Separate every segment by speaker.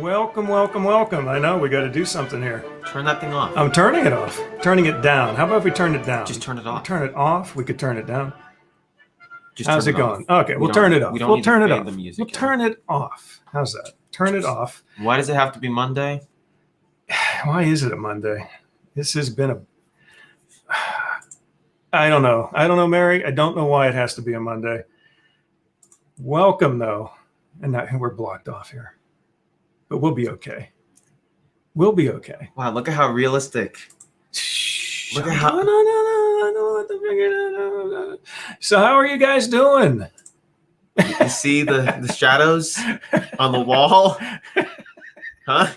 Speaker 1: Welcome, welcome, welcome. I know we got to do something here.
Speaker 2: Turn that thing off.
Speaker 1: I'm turning it off. Turning it down. How about if we turn it down?
Speaker 2: Just turn it off.
Speaker 1: Turn it off. We could turn it down.
Speaker 2: Just
Speaker 1: How's it
Speaker 2: turn
Speaker 1: going?
Speaker 2: off.
Speaker 1: Okay, we'll turn it off. We'll turn it off.
Speaker 2: We'll
Speaker 1: turn it off. How's that? Turn it off.
Speaker 2: Why does it have to be Monday?
Speaker 1: Why is it a Monday? This has been a... I don't know. I don't know, Mary. I don't know why it has to be a Monday. Welcome, though. And we're blocked off here. But we'll be okay. We'll be okay.
Speaker 2: Wow, look at how realistic.
Speaker 1: Look at how... No. So how are you guys doing?
Speaker 2: You see the shadows on the wall? Huh?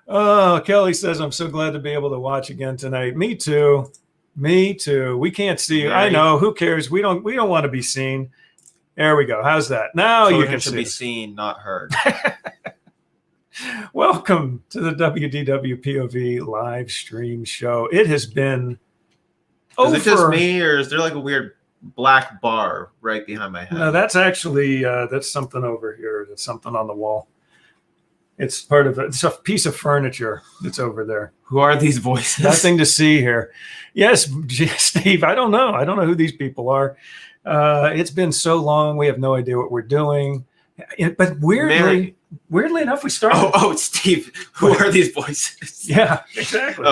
Speaker 1: Oh, Kelly says, I'm so glad to be able to watch again tonight. Me too. Me too. We can't see you. I know. Who cares? We don't want to be seen. There we go. How's that? Now you can
Speaker 2: should
Speaker 1: see
Speaker 2: be
Speaker 1: us.
Speaker 2: seen, not heard.
Speaker 1: Welcome to the WDWpov live stream show. It has been
Speaker 2: Is it just me, or is there like a weird black bar right behind my head?
Speaker 1: No, that's actually that's something over here. That's something on the wall. It's part of it. It's a piece of furniture that's over there.
Speaker 2: Who are these voices?
Speaker 1: Nothing to see here. Yes, Steve. I don't know. I don't know who these people are. It's been so long. We have no idea what we're doing. But weirdly enough, we started.
Speaker 2: Oh, Steve. Who are these voices?
Speaker 1: Yeah, exactly.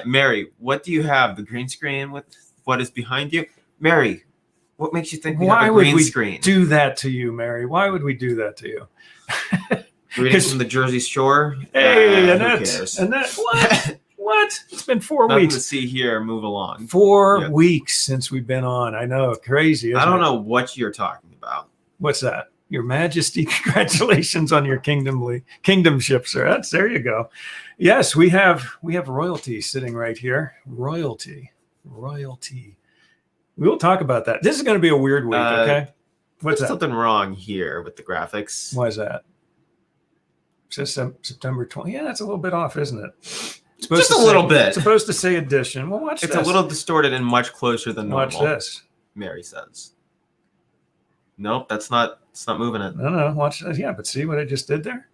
Speaker 2: Mary, what do you have? The green screen with what is behind you? Mary, what makes you think we have a green screen?
Speaker 1: Do that to you, Mary? Why would we do that to you?
Speaker 2: Reading from the Jersey Shore.
Speaker 1: Hey,
Speaker 2: Annette.
Speaker 1: Annette, what? What? It's been 4
Speaker 2: Nothing
Speaker 1: weeks.
Speaker 2: To see here. Move along.
Speaker 1: 4 weeks since we've been on. I know, crazy.
Speaker 2: I don't know what you're talking about.
Speaker 1: What's that? Your Majesty, congratulations on your kingdomship, sir. There you go. Yes, we have royalty sitting right here. Royalty. We will talk about that. This is going to be a weird week. Okay.
Speaker 2: What's that? Something wrong here with the graphics.
Speaker 1: Why is that? It says September 20. Yeah, that's a little bit off, isn't it?
Speaker 2: Just a little bit.
Speaker 1: It's supposed to say edition. Well, watch this.
Speaker 2: It's a little distorted and much closer than normal.
Speaker 1: Watch this.
Speaker 2: Mary says. Nope, it's not moving it.
Speaker 1: No, watch this. Yeah, but see what I just did there?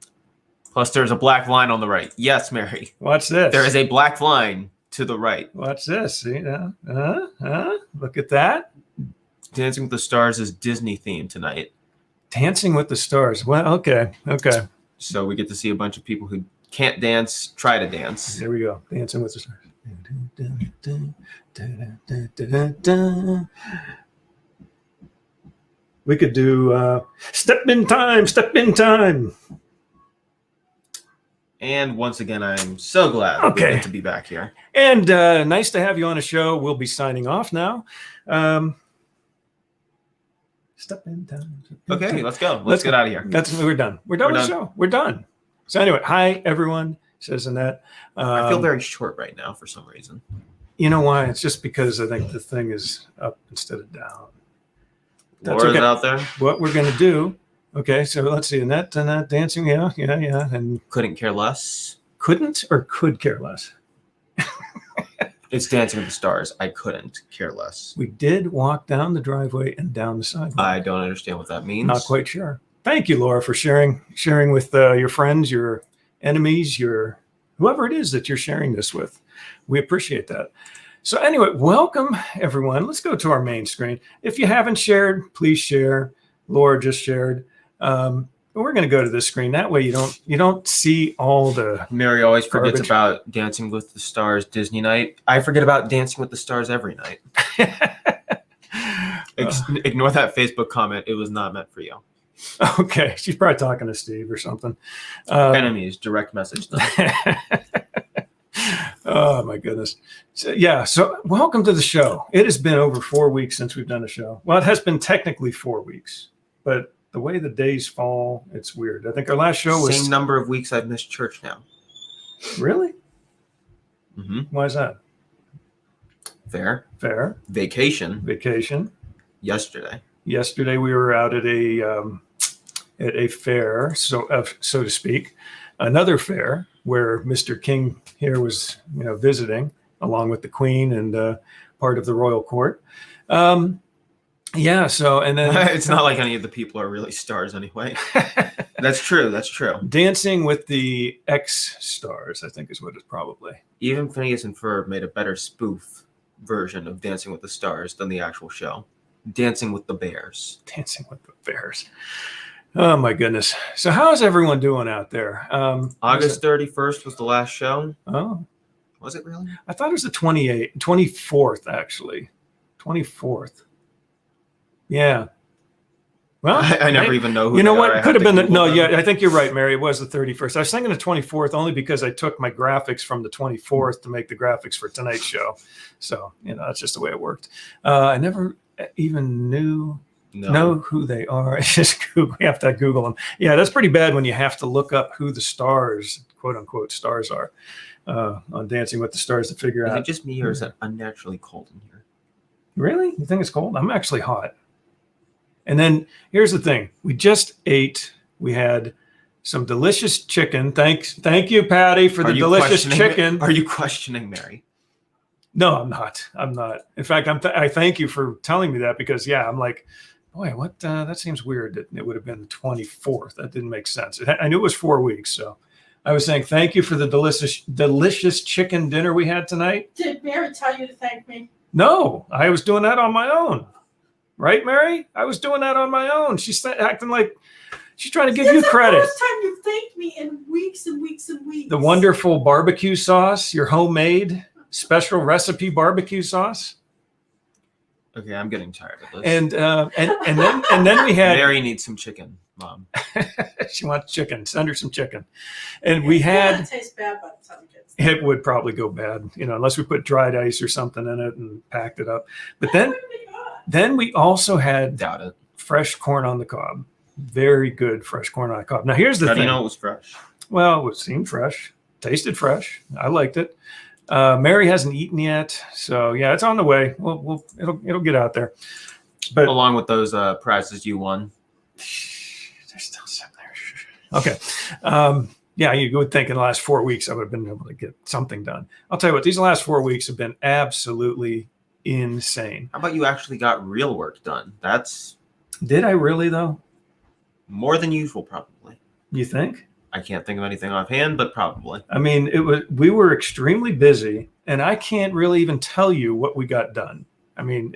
Speaker 2: Plus, there's a black line on the right. Yes, Mary.
Speaker 1: Watch this.
Speaker 2: There is a black line to the right.
Speaker 1: Watch this. See? Look at that.
Speaker 2: Dancing with the Stars is Disney themed tonight.
Speaker 1: Dancing with the Stars. Well, okay.
Speaker 2: So we get to see a bunch of people who can't dance, try to dance.
Speaker 1: There we go. Dancing with the Stars. We could do step in time, step in time.
Speaker 2: And once again, I'm so glad we get to be back here.
Speaker 1: And nice to have you on the show. We'll be signing off now. Step in time.
Speaker 2: Okay, let's go. Let's get out of here.
Speaker 1: We're done. We're done with the show. We're done. So anyway, hi everyone, says Annette.
Speaker 2: I feel very short right now for some reason.
Speaker 1: You know why? It's just because I think the thing is up instead of down. That's
Speaker 2: Laura's out there.
Speaker 1: What we're going to do. Okay, so let's see. Annette dancing. Yeah. And
Speaker 2: couldn't care less.
Speaker 1: Couldn't or could care less?
Speaker 2: It's Dancing with the Stars. I couldn't care less.
Speaker 1: We did walk down the driveway and down the sidewalk.
Speaker 2: I don't understand what that means.
Speaker 1: Not quite sure. Thank you, Laura, for sharing with your friends, your enemies, your whoever it is that you're sharing this with. We appreciate that. So anyway, welcome everyone. Let's go to our main screen. If you haven't shared, please share. Laura just shared. We're going to go to this screen. That way you don't see all the
Speaker 2: Mary always forgets about Dancing with the Stars Disney night. I forget about Dancing with the Stars every night. Ignore that Facebook comment. It was not meant for you.
Speaker 1: Okay. She's probably talking to Steve or something.
Speaker 2: Enemies, direct message them.
Speaker 1: Oh my goodness. So welcome to the show. It has been over 4 weeks since we've done a show. Well, it has been technically 4 weeks, but the way the days fall, it's weird. I think our last show was
Speaker 2: same number of weeks I've missed church now.
Speaker 1: Really?
Speaker 2: Mm-hmm.
Speaker 1: Why is that?
Speaker 2: Fair. Vacation. Yesterday
Speaker 1: we were out at a fair, so to speak, another fair where Mr. King here was, visiting along with the Queen and part of the royal court. Yeah. So, and then
Speaker 2: it's not like any of the people are really stars anyway. That's true.
Speaker 1: Dancing with the ex-stars, I think is what it's probably.
Speaker 2: Even Phineas and Ferb made a better spoof version of Dancing with the Stars than the actual show. Dancing with the Bears.
Speaker 1: Oh my goodness. So how's everyone doing out there?
Speaker 2: August 31st was the last show.
Speaker 1: Oh.
Speaker 2: Was it really?
Speaker 1: I thought it was the 24th actually. 24th. Yeah. Well,
Speaker 2: I never even know who
Speaker 1: you know what? It could have been I think you're right, Mary. It was the 31st. I was thinking the 24th only because I took my graphics from the 24th to make the graphics for tonight's show. So, that's just the way it worked. I never even know who they are. It's just Google. You have to Google them. Yeah, that's pretty bad when you have to look up who the stars, quote unquote, stars are on Dancing with the Stars to figure out.
Speaker 2: Is it just me or is it unnaturally cold in here?
Speaker 1: Really? You think it's cold? I'm actually hot. And then here's the thing. We just ate. We had some delicious chicken. Thank you, Patty, for the delicious chicken.
Speaker 2: Are you questioning Mary?
Speaker 1: No, I'm not. In fact, I thank you for telling me that because, I'm like, boy, what? That seems weird that it would have been the 24th. That didn't make sense. I knew it was 4 weeks. So I was saying thank you for the delicious chicken dinner we had tonight.
Speaker 3: Did Mary tell you to thank me?
Speaker 1: No, I was doing that on my own. Right, Mary? I was doing that on my own. She's acting like she's trying to give you credit.
Speaker 3: It's the first time you've thanked me in weeks and weeks and weeks.
Speaker 1: The wonderful barbecue sauce, your homemade special recipe barbecue sauce.
Speaker 2: Okay, I'm getting tired of this.
Speaker 1: And then we had
Speaker 2: Mary needs some chicken, Mom.
Speaker 1: She wants chicken. Send her some chicken. And we had.
Speaker 3: It tastes bad by the time it gets.
Speaker 1: It would probably go bad, unless we put dried ice or something in it and packed it up. But then we also had fresh corn on the cob. Very good fresh corn on the cob. Now here's the thing.
Speaker 2: How do you know it was fresh?
Speaker 1: Well, it seemed fresh. Tasted fresh. I liked it. Mary hasn't eaten yet, so it's on the way. It'll get out there. But
Speaker 2: along with those prizes you won.
Speaker 1: They're still sitting there. Okay. You would think in the last 4 weeks I would have been able to get something done. I'll tell you what, these last 4 weeks have been absolutely insane.
Speaker 2: How about you actually got real work done?
Speaker 1: Did I really though?
Speaker 2: More than usual, probably.
Speaker 1: You think?
Speaker 2: I can't think of anything offhand, but probably.
Speaker 1: I mean, we were extremely busy, and I can't really even tell you what we got done. I mean,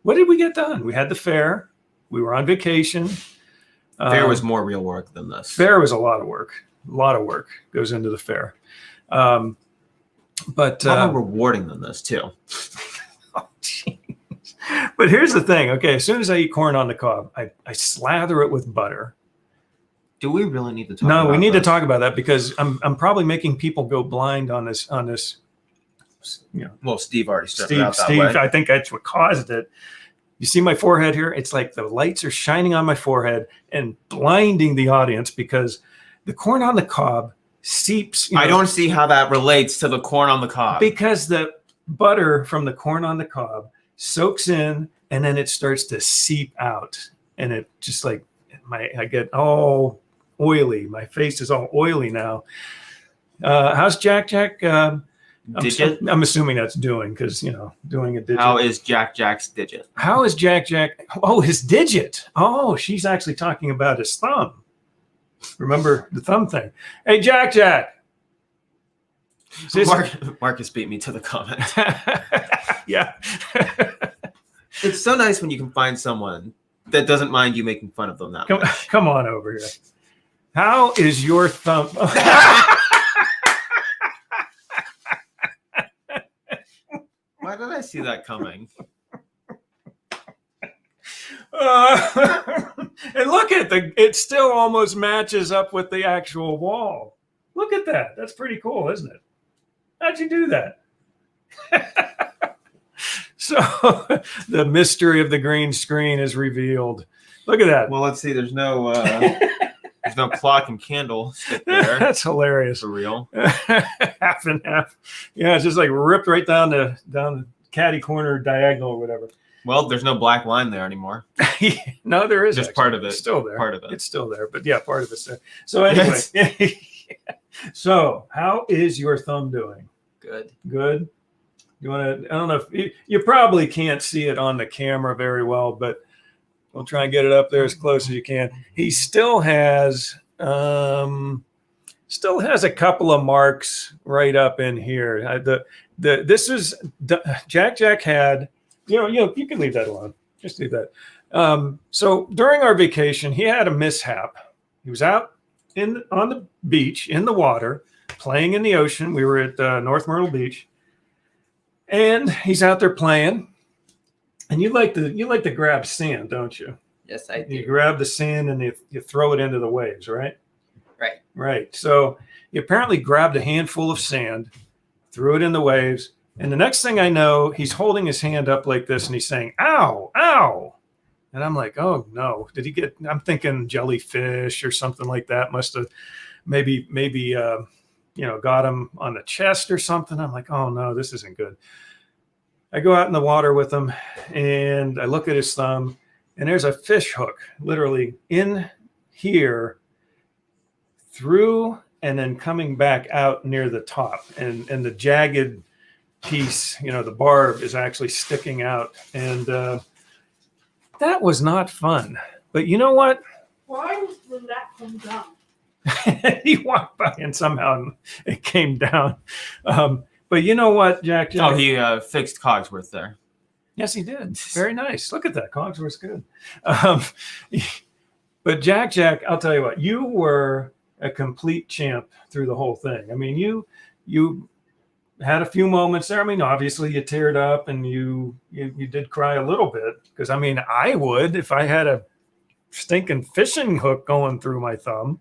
Speaker 1: what did we get done? We had the fair. We were on vacation.
Speaker 2: Fair was more real work than this.
Speaker 1: Fair was a lot of work. A lot of work goes into the fair. But
Speaker 2: how rewarding than this too.
Speaker 1: Oh, geez. But here's the thing. Okay, as soon as I eat corn on the cob, I slather it with butter.
Speaker 2: Do we really need to talk?
Speaker 1: No,
Speaker 2: about
Speaker 1: we need to
Speaker 2: this?
Speaker 1: talk about that because I'm probably making people go blind on this. You know,
Speaker 2: Well, Steve already started out that
Speaker 1: Steve,
Speaker 2: way.
Speaker 1: I think that's what caused it. You see my forehead here? It's like the lights are shining on my forehead and blinding the audience because the corn on the cob seeps.
Speaker 2: I don't see how that relates to the corn on the cob.
Speaker 1: Because the butter from the corn on the cob soaks in and then it starts to seep out. And it just like I get all oily. My face is all oily now. How's Jack?
Speaker 2: Digit?
Speaker 1: I'm assuming that's doing because, doing a digit.
Speaker 2: How is Jack's digit?
Speaker 1: How is Jack? Oh, his digit. Oh, she's actually talking about his thumb. Remember the thumb thing. Hey, Jack.
Speaker 2: Marcus beat me to the comment.
Speaker 1: Yeah.
Speaker 2: It's so nice when you can find someone that doesn't mind you making fun of them that much.
Speaker 1: Come on over here. How is your thumb?
Speaker 2: Why did I see that coming?
Speaker 1: And look at it still almost matches up with the actual wall. Look at that. That's pretty cool, isn't it? How'd you do that? So the mystery of the green screen is revealed. Look at that.
Speaker 2: Well, let's see. There's no clock and candle stick there.
Speaker 1: That's hilarious.
Speaker 2: For real.
Speaker 1: Half and half. Yeah, it's just like ripped right down the catty corner diagonal or whatever.
Speaker 2: Well, there's no black line there anymore.
Speaker 1: No, there is.
Speaker 2: Just
Speaker 1: actually.
Speaker 2: part of it.
Speaker 1: It's still there.
Speaker 2: Part of it.
Speaker 1: It's still there, but yeah, part of it's there. So anyway, so how is your thumb doing?
Speaker 2: Good.
Speaker 1: Good. You want to? I don't know if you probably can't see it on the camera very well, but we'll try and get it up there as close as you can. He still has a couple of marks right up in here. This is Jack had. You can leave that alone. Just leave that. So during our vacation, he had a mishap. He was out on the beach in the water, playing in the ocean. We were at North Myrtle Beach, and he's out there playing. And you like to grab sand, don't you?
Speaker 4: Yes, I do.
Speaker 1: You grab the sand and you throw it into the waves, right?
Speaker 4: Right.
Speaker 1: Right. So he apparently grabbed a handful of sand, threw it in the waves. And the next thing I know, he's holding his hand up like this and he's saying, ow, ow. And I'm like, oh no, I'm thinking jellyfish or something like that. Must have maybe got him on the chest or something. I'm like, oh no, this isn't good. I go out in the water with him and I look at his thumb and there's a fish hook literally in here through and then coming back out near the top and the jagged piece, the barb is actually sticking out. And that was not fun. But you know what?
Speaker 3: Why did that come down?
Speaker 1: He walked by and somehow it came down. But you know what, Jack?
Speaker 2: Oh, he fixed Cogsworth there.
Speaker 1: Yes, he did. Very nice. Look at that. Cogsworth's good. But Jack, I'll tell you what, you were a complete champ through the whole thing. I mean, you had a few moments there. I mean, obviously you teared up and you did cry a little bit because I mean, I would if I had a stinking fishing hook going through my thumb.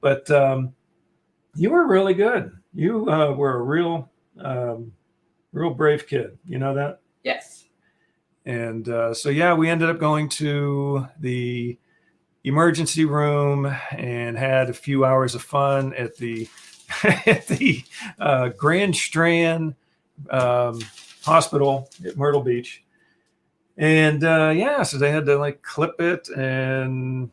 Speaker 1: But you were really good. You were a real brave kid. You know that?
Speaker 4: Yes.
Speaker 1: And so, yeah, we ended up going to the emergency room and had a few hours of fun at the Grand Strand Hospital at Myrtle Beach. And so they had to clip it and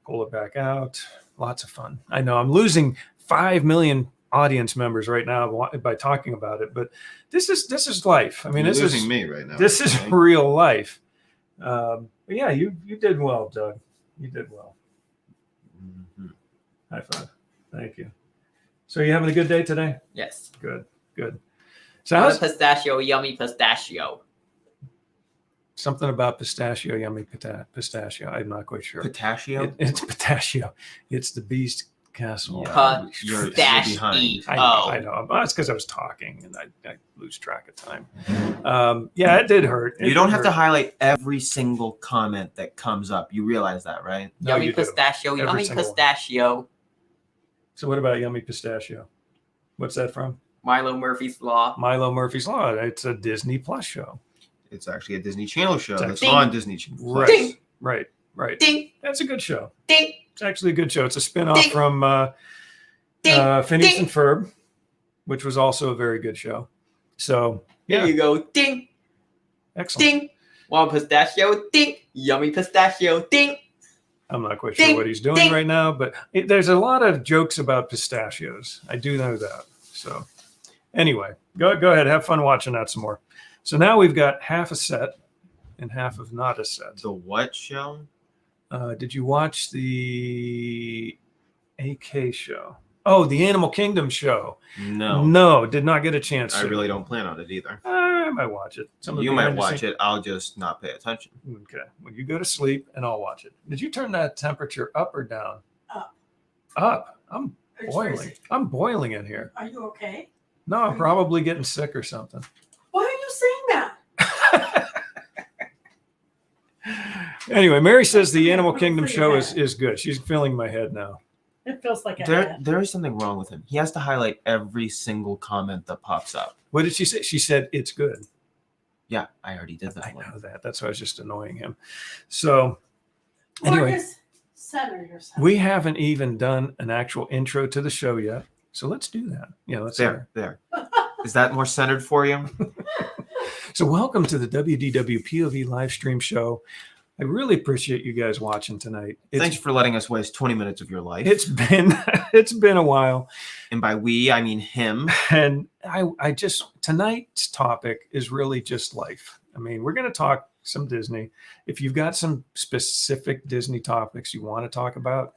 Speaker 1: pull it back out. Lots of fun. I know I'm losing 5 million audience members right now by talking about it, but this is life. I mean,
Speaker 5: You're
Speaker 1: this
Speaker 5: losing
Speaker 1: is
Speaker 5: me right now.
Speaker 1: This is real life. But yeah, you did well, Doug. You did well.
Speaker 2: Mm-hmm.
Speaker 1: High five. Thank you. So you having a good day today?
Speaker 4: Yes.
Speaker 1: Good. So
Speaker 4: On a
Speaker 1: how's
Speaker 4: pistachio, yummy pistachio.
Speaker 1: something about yummy pistachio? I'm not quite sure.
Speaker 2: Pistachio?
Speaker 1: It's pistachio. It's the bee's Castle.
Speaker 2: Yeah. You're behind.
Speaker 1: I know. It's because I was talking and I lose track of time. Yeah, it did hurt.
Speaker 2: You don't have to highlight every single comment that comes up. You realize that, right?
Speaker 1: No,
Speaker 4: Yummy
Speaker 1: you do.
Speaker 4: pistachio.
Speaker 1: Every
Speaker 4: Yummy
Speaker 1: single one.
Speaker 4: pistachio.
Speaker 1: So what about Yummy Pistachio? What's that from?
Speaker 4: Milo Murphy's Law.
Speaker 1: Milo Murphy's Law. It's a Disney Plus show.
Speaker 2: It's actually a Disney Channel show that's
Speaker 4: Ding.
Speaker 2: on Disney Plus.
Speaker 1: Right.
Speaker 4: Ding.
Speaker 1: Right.
Speaker 4: Ding.
Speaker 1: That's a good show.
Speaker 4: Ding.
Speaker 1: It's actually a good show. It's a spinoff
Speaker 4: Ding.
Speaker 1: from
Speaker 4: Ding.
Speaker 1: Phineas
Speaker 4: Ding.
Speaker 1: and Ferb, which was also a very good show. So
Speaker 4: There
Speaker 1: yeah,
Speaker 4: you go. Ding.
Speaker 1: excellent.
Speaker 4: Ding. One pistachio. Ding. Yummy pistachio. Ding.
Speaker 1: I'm not quite sure
Speaker 4: Ding.
Speaker 1: what he's doing
Speaker 4: Ding.
Speaker 1: right now, but there's a lot of jokes about pistachios. I do know that. So anyway, go ahead, have fun watching that some more. So now we've got half a set and half of not a set.
Speaker 2: The what show?
Speaker 1: Did you watch the AK show? Oh, the Animal Kingdom show. No, did not get a chance.
Speaker 2: I
Speaker 1: to.
Speaker 2: really don't plan on it either.
Speaker 1: I might watch it.
Speaker 2: You might watch it. I'll just not pay attention.
Speaker 1: Okay. Well, you go to sleep and I'll watch it. Did you turn that temperature up or down?
Speaker 3: Up.
Speaker 1: Up. I'm
Speaker 3: It's
Speaker 1: boiling.
Speaker 3: crazy.
Speaker 1: I'm boiling in here.
Speaker 3: Are you okay?
Speaker 1: No, I'm probably getting sick or something.
Speaker 3: Why are you saying that?
Speaker 1: Anyway, Mary says the Animal Kingdom show is good. She's filling my head now.
Speaker 3: It feels like a
Speaker 2: There is something wrong with him. He has to highlight every single comment that pops up.
Speaker 1: What did she say? She said it's good.
Speaker 2: Yeah, I already did that
Speaker 1: I
Speaker 2: one.
Speaker 1: know that. That's why I was just annoying him. So anyway,
Speaker 3: Marcus, center yourself.
Speaker 1: we haven't even done an actual intro to the show yet. So let's do that. Yeah, let's
Speaker 2: There. Is that more centered for you?
Speaker 1: So welcome to the WDWpov live stream show. I really appreciate you guys watching tonight.
Speaker 2: Thanks for letting us waste 20 minutes of your life.
Speaker 1: It's been a while.
Speaker 2: And by we, I mean him.
Speaker 1: And I just, tonight's topic is really just life. I mean, we're going to talk some Disney. If you've got some specific Disney topics you want to talk about,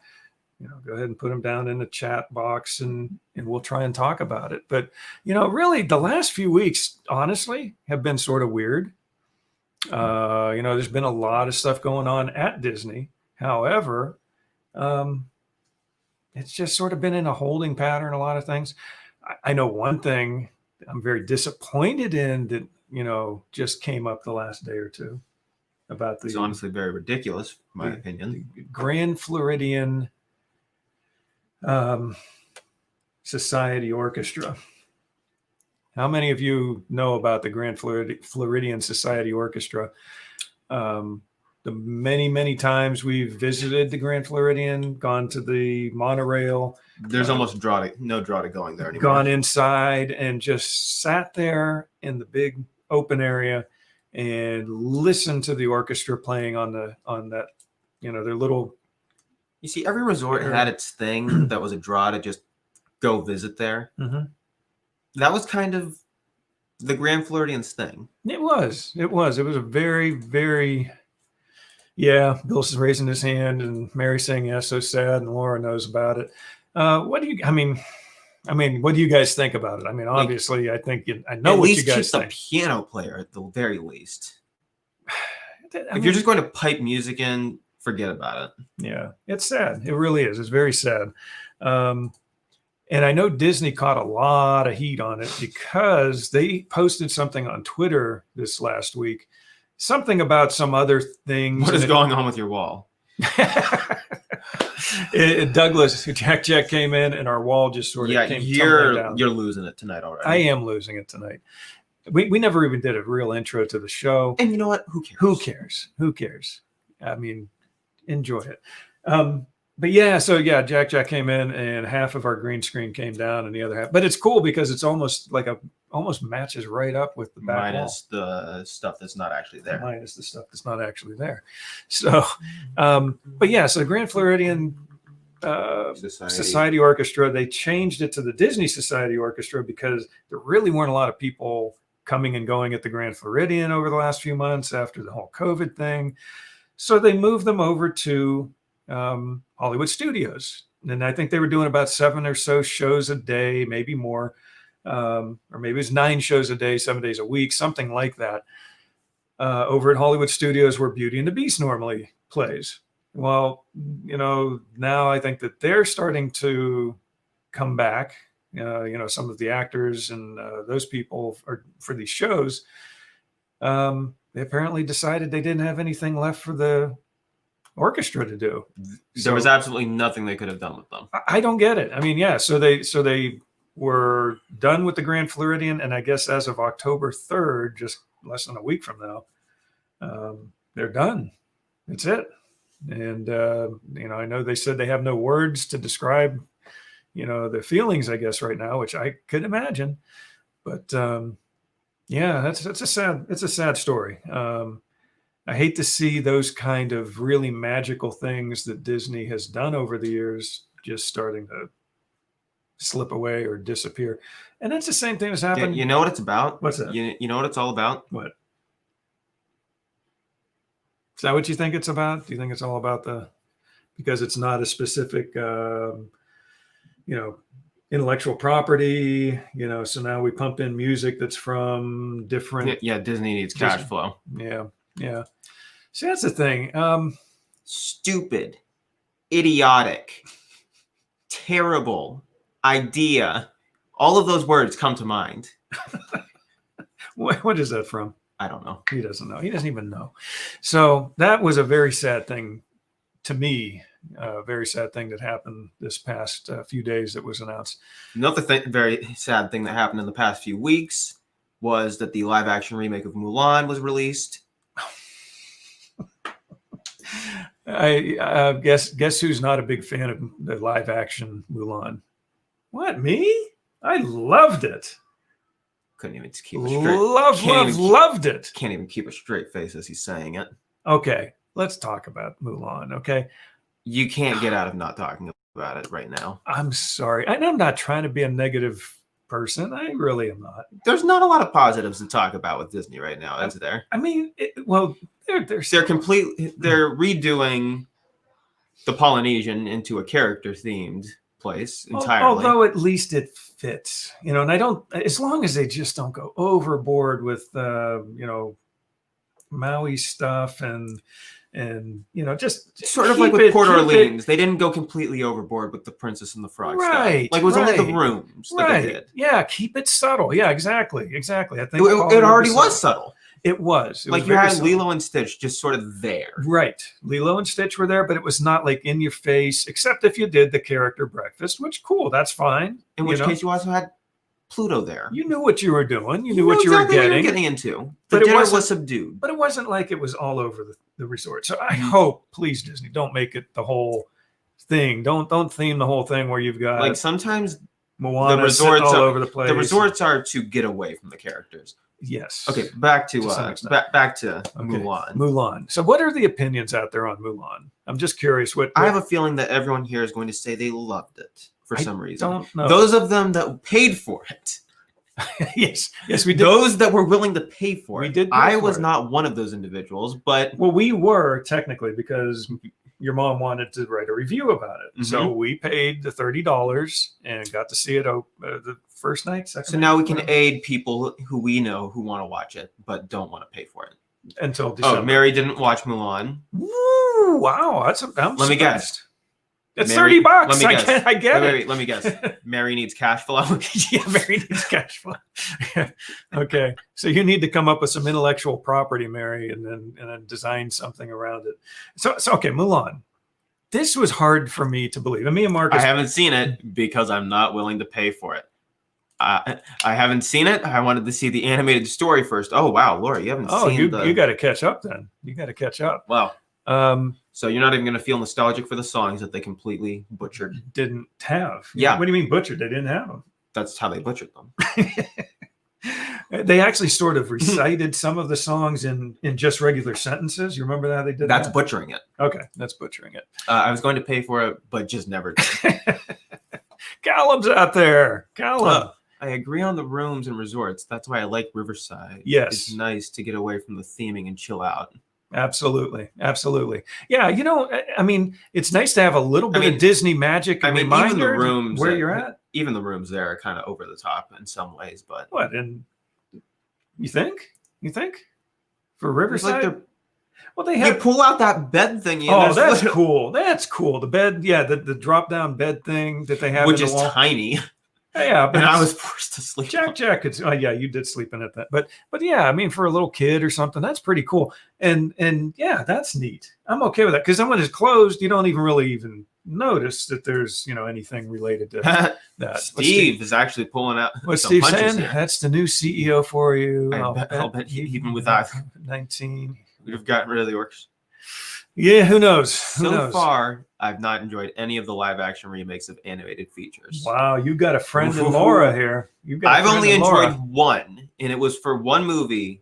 Speaker 1: go ahead and put them down in the chat box and we'll try and talk about it. But, really the last few weeks, honestly, have been sort of weird. There's been a lot of stuff going on at Disney. However, it's just sort of been in a holding pattern, a lot of things. I know one thing I'm very disappointed in that, just came up the last day or two about
Speaker 2: It's honestly very ridiculous, in my opinion.
Speaker 1: the Grand Floridian Society Orchestra. How many of you know about the Grand Floridian Society Orchestra? The many times we've visited the Grand Floridian, gone to the monorail,
Speaker 2: There's almost no draw to going there anymore.
Speaker 1: gone inside and just sat there in the big open area and listened to the orchestra playing on that, their little.
Speaker 2: You see, every resort had its thing that was a draw to just go visit there.
Speaker 1: Mhm.
Speaker 2: That was kind of the Grand Floridian's thing.
Speaker 1: It was a very, very, yeah. Bill's raising his hand and Mary saying, yeah, so sad. And Laura knows about it. What do you guys think about it? I mean, obviously I think I know
Speaker 2: At
Speaker 1: what you
Speaker 2: least
Speaker 1: guys
Speaker 2: keep
Speaker 1: think.
Speaker 2: the piano player at the very least.
Speaker 1: I
Speaker 2: If
Speaker 1: mean,
Speaker 2: you're just going to pipe music in, forget about it.
Speaker 1: yeah, it's sad. It really is. It's very sad. And I know Disney caught a lot of heat on it because they posted something on Twitter this last week, something about some other things.
Speaker 2: What is going on with your wall?
Speaker 1: Douglas, Jack came in and our wall just sort of came tumbling down.
Speaker 2: You're losing it tonight already.
Speaker 1: I am losing it tonight. We never even did a real intro to the show.
Speaker 2: And you know what? Who cares?
Speaker 1: Who cares? I mean, enjoy it. But yeah, so yeah, Jack came in and half of our green screen came down and the other half. But it's cool because it's almost matches right up with the back
Speaker 2: minus the stuff that's not actually there.
Speaker 1: minus the stuff that's not actually there. So, but yeah, so the Grand Floridian Society Orchestra, they changed it to the Disney Society Orchestra because there really weren't a lot of people coming and going at the Grand Floridian over the last few months after the whole COVID thing. So they moved them over to Hollywood Studios. And I think they were doing about 7 or so shows a day, maybe more. Or maybe it was 9 shows a day, 7 days a week, something like that. Over at Hollywood Studios where Beauty and the Beast normally plays. Well, now I think that they're starting to come back. Some of the actors and those people for these shows. They apparently decided they didn't have anything left for the orchestra to do.
Speaker 2: There was absolutely nothing they could have done with them.
Speaker 1: I don't get it. I mean, yeah. So they were done with the Grand Floridian, and I guess as of October 3rd, just less than a week from now, they're done. That's it. And I know they said they have no words to describe, the feelings, I guess, right now, which I could imagine. But yeah, it's a sad story. I hate to see those kind of really magical things that Disney has done over the years just starting to slip away or disappear. And that's the same thing that's happened.
Speaker 2: You know what it's about?
Speaker 1: What's that?
Speaker 2: You know what it's all about?
Speaker 1: What? Is that what you think it's about? Do you think it's all about because it's not a specific, intellectual property, so now we pump in music that's from different.
Speaker 2: Yeah, Disney needs cash flow.
Speaker 1: Yeah. See, that's the thing.
Speaker 2: Stupid, idiotic, terrible idea. All of those words come to mind.
Speaker 1: What is that from?
Speaker 2: I don't know.
Speaker 1: He doesn't know. He doesn't even know. So that was a very sad thing to me. A very sad thing that happened this past few days that was announced.
Speaker 2: Another very sad thing that happened in the past few weeks was that the live action remake of Mulan was released.
Speaker 1: I guess who's not a big fan of the live action Mulan? What, me? I loved it.
Speaker 2: Couldn't even keep a straight.
Speaker 1: Loved it.
Speaker 2: Can't even keep a straight face as he's saying it.
Speaker 1: Okay, let's talk about Mulan. Okay,
Speaker 2: you can't get out of not talking about it right now.
Speaker 1: I'm sorry. I'm not trying to be a negative person. I really am not.
Speaker 2: There's not a lot of positives to talk about with Disney right now, is there?
Speaker 1: I mean, they're
Speaker 2: redoing the Polynesian into a character themed place entirely.
Speaker 1: Although at least it fits, and I don't, as long as they just don't go overboard with, Maui stuff and just
Speaker 2: sort of like with Port Orleans. They didn't go completely overboard with the Princess and the Frog stuff. Like it was only the rooms that they did.
Speaker 1: Yeah, keep it subtle. Yeah, exactly. I think
Speaker 2: it already was subtle.
Speaker 1: It was.
Speaker 2: Like you had Lilo and Stitch just sort of there.
Speaker 1: Right. Lilo and Stitch were there, but it was not like in your face, except if you did the character breakfast, which cool, that's fine.
Speaker 2: In which case you also had Pluto there.
Speaker 1: You knew what you were doing. You knew what you were getting
Speaker 2: into. The dinner was subdued.
Speaker 1: But it wasn't like it was all over the resort. So I hope, please, Disney, don't make it the whole thing. Don't theme the whole thing where you've got
Speaker 2: like sometimes
Speaker 1: Moana the resorts all over the place.
Speaker 2: The resorts are to get away from the characters.
Speaker 1: Yes.
Speaker 2: Okay, back to Mulan.
Speaker 1: Mulan. So what are the opinions out there on Mulan? I'm just curious. What
Speaker 2: I have a feeling that everyone here is going to say they loved it for some reason.
Speaker 1: Don't know.
Speaker 2: Those of them that paid for it.
Speaker 1: yes, we did.
Speaker 2: Those that were willing to pay for it.
Speaker 1: We did.
Speaker 2: I was not one of those individuals, but
Speaker 1: we were technically because your mom wanted to write a review about it. Mm-hmm. So we paid the $30 and got to see it the first night, second night.
Speaker 2: So now we can aid people who we know who want to watch it, but don't want to pay for it.
Speaker 1: Until December.
Speaker 2: Oh, Mary didn't watch Mulan.
Speaker 1: Woo, wow.
Speaker 2: Let me guess.
Speaker 1: It's $30.
Speaker 2: I
Speaker 1: get it.
Speaker 2: Wait, let me guess. Mary needs cash flow.
Speaker 1: Yeah, Mary needs cash flow. Okay, so you need to come up with some intellectual property, Mary, and then design something around it. So okay, Mulan. This was hard for me to believe. And me and Marcus.
Speaker 2: I haven't seen it because I'm not willing to pay for it. I haven't seen it. I wanted to see the animated story first. Oh wow, Laura, you haven't seen
Speaker 1: you got to catch up then. You got to catch up.
Speaker 2: Wow. So you're not even going to feel nostalgic for the songs that they completely butchered.
Speaker 1: Didn't have.
Speaker 2: Yeah.
Speaker 1: What do you mean butchered? They didn't have them.
Speaker 2: That's how they butchered them.
Speaker 1: They actually sort of recited some of the songs in just regular sentences. You remember that they did?
Speaker 2: That's butchering it.
Speaker 1: Okay, that's butchering it.
Speaker 2: I was going to pay for it, but just never did.
Speaker 1: Callum's out there. Callum.
Speaker 2: I agree on the rooms and resorts. That's why I like Riverside.
Speaker 1: Yes.
Speaker 2: It's nice to get away from the theming and chill out.
Speaker 1: Absolutely. Yeah, I mean, it's nice to have a little bit of Disney magic.
Speaker 2: Even the rooms
Speaker 1: where you're at.
Speaker 2: Even the rooms there are kind of over the top in some ways, but
Speaker 1: what? And you think for Riverside? Well, they
Speaker 2: You
Speaker 1: have.
Speaker 2: pull out that bed thingy.
Speaker 1: Oh,
Speaker 2: And
Speaker 1: that's cool. That's cool. The bed, yeah, the drop down bed thing that they have,
Speaker 2: which
Speaker 1: in
Speaker 2: is
Speaker 1: the wall.
Speaker 2: tiny.
Speaker 1: Yeah, but
Speaker 2: And I was forced to sleep.
Speaker 1: Jack could. Oh, yeah, you did sleep in it. But yeah, I mean, for a little kid or something, that's pretty cool. And yeah, that's neat. I'm okay with that because then when it's closed, you don't even really notice that there's anything related to that.
Speaker 2: Steve is actually pulling out.
Speaker 1: What's
Speaker 2: some
Speaker 1: Steve
Speaker 2: punches
Speaker 1: saying?
Speaker 2: here.
Speaker 1: That's the new CEO for you.
Speaker 2: I'll bet even without
Speaker 1: 19,
Speaker 2: we'd have gotten rid of the orcs.
Speaker 1: Yeah, who knows? Who
Speaker 2: So
Speaker 1: knows?
Speaker 2: far, I've not enjoyed any of the live action remakes of animated features.
Speaker 1: Wow, you got a friend in Laura here.
Speaker 2: I've only enjoyed one, and it was for one movie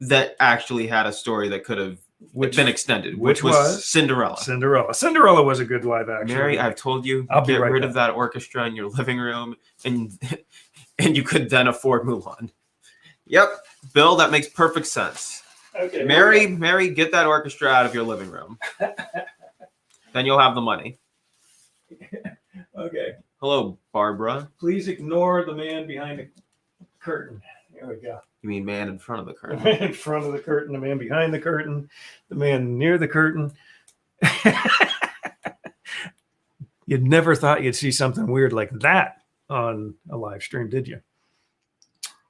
Speaker 2: that actually had a story that could have been extended, which was Cinderella.
Speaker 1: Cinderella was a good live action.
Speaker 2: Mary, I've told you,
Speaker 1: I'll be
Speaker 2: get
Speaker 1: right
Speaker 2: rid
Speaker 1: back.
Speaker 2: of that orchestra in your living room, and you could then afford Mulan. Yep, Bill, that makes perfect sense.
Speaker 1: Okay,
Speaker 2: Mary, get that orchestra out of your living room. Then you'll have the money.
Speaker 1: Okay.
Speaker 2: Hello, Barbara.
Speaker 1: Please ignore the man behind the curtain. There we go.
Speaker 2: You mean man in front of the
Speaker 1: The
Speaker 2: curtain?
Speaker 1: man in front of the curtain, the man behind the curtain, the man near the curtain. You'd never thought you'd see something weird like that on a live stream, did you?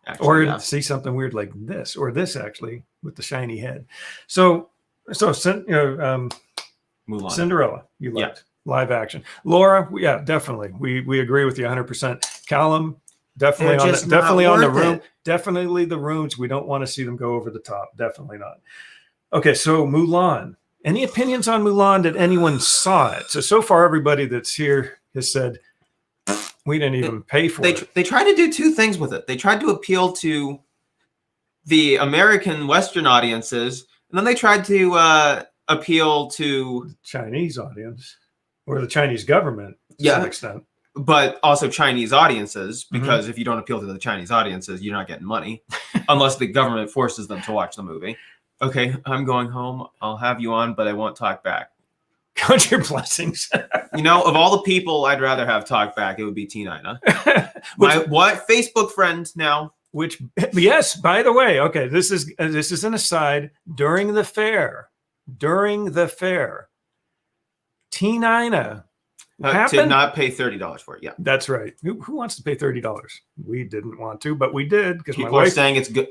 Speaker 2: Actually,
Speaker 1: Or
Speaker 2: yeah.
Speaker 1: see something weird like this, or this actually with the shiny head. So
Speaker 2: Mulan.
Speaker 1: Cinderella, you liked live action. Laura, yeah, definitely. We agree with you 100%. Callum, definitely
Speaker 2: They're
Speaker 1: on
Speaker 2: just
Speaker 1: definitely
Speaker 2: not
Speaker 1: on the
Speaker 2: worth
Speaker 1: room.
Speaker 2: it.
Speaker 1: Definitely the rooms. We don't want to see them go over the top. Definitely not. Okay, so Mulan. Any opinions on Mulan that anyone saw it? So far, everybody that's here has said we didn't even pay for it.
Speaker 2: They tried to do two things with it. They tried to appeal to the American Western audiences, and then they tried to appeal to
Speaker 1: Chinese audience or the Chinese government to some extent.
Speaker 2: But also Chinese audiences, because if you don't appeal to the Chinese audiences, you're not getting money unless the government forces them to watch the movie. Okay, I'm going home. I'll have you on, but I won't talk back.
Speaker 1: Count your blessings.
Speaker 2: Of all the people I'd rather have talk back, it would be T9. My Facebook friend now.
Speaker 1: Which, yes, by the way, okay, this is an aside. During the fair, T9
Speaker 2: Did not pay $30 for it. Yeah,
Speaker 1: that's right. Who wants to pay $30? We didn't want to, but we did because
Speaker 2: people are saying it's good.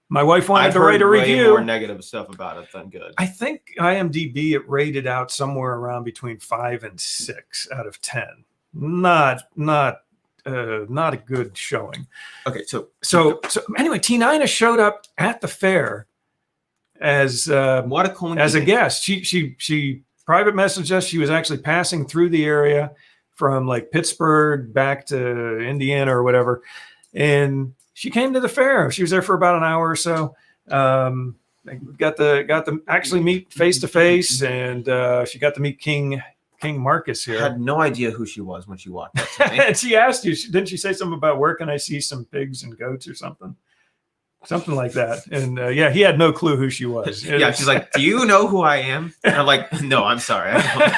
Speaker 1: My wife wanted
Speaker 2: I've
Speaker 1: to write a
Speaker 2: heard way
Speaker 1: review.
Speaker 2: more negative stuff about it than good.
Speaker 1: I think IMDb it rated out somewhere around between 5 and 6 out of 10. Not a good showing.
Speaker 2: Okay, so
Speaker 1: anyway, T9 showed up at the fair as
Speaker 2: what a coincidence.
Speaker 1: as a guest. She private messaged us. She was actually passing through the area from like Pittsburgh back to Indiana or whatever, and she came to the fair. She was there for about an hour or so. Got to actually meet face to face, and she got to meet King Marcus here.
Speaker 2: I had no idea who she was when she walked up to me.
Speaker 1: And she asked you, didn't she say something about where can I see some pigs and goats or something? Something like that. And yeah, he had no clue who she was.
Speaker 2: Yeah, she's like, do you know who I am? And I'm like, no, I'm sorry. I don't.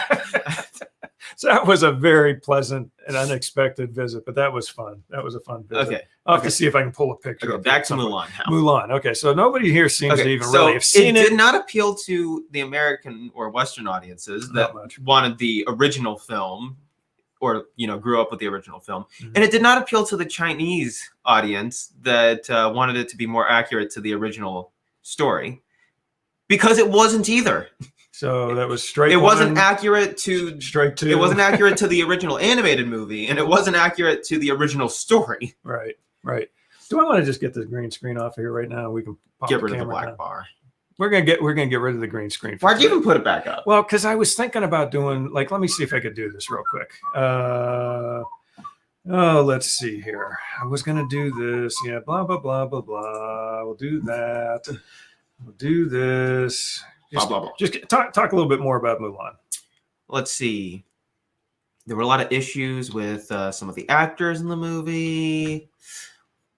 Speaker 1: So that was a very pleasant and unexpected visit, but that was fun. That was a fun visit.
Speaker 2: Okay.
Speaker 1: I'll have to see if I can pull a picture.
Speaker 2: Okay, back to Mulan now.
Speaker 1: Mulan. Okay, so nobody here seems to even really have
Speaker 2: it
Speaker 1: seen it.
Speaker 2: did not appeal to the American or Western audiences that wanted the original film or, grew up with the original film. Mm-hmm. And it did not appeal to the Chinese audience that wanted it to be more accurate to the original story because it wasn't either.
Speaker 1: So that was straight.
Speaker 2: It wasn't accurate to
Speaker 1: straight to.
Speaker 2: It wasn't accurate to the original animated movie, and it wasn't accurate to the original story.
Speaker 1: Right. Do I want to just get the green screen off here right now? We can
Speaker 2: get rid of the black bar.
Speaker 1: We're gonna get rid of the green screen.
Speaker 2: Why'd you even put it back up?
Speaker 1: Well, because I was thinking about doing let me see if I could do this real quick. Let's see here. I was gonna do this. Yeah, blah blah blah blah blah. We'll do that. We'll do this.
Speaker 2: Blah, blah, blah.
Speaker 1: Just talk a little bit more about Mulan.
Speaker 2: Let's see. There were a lot of issues with some of the actors in the movie,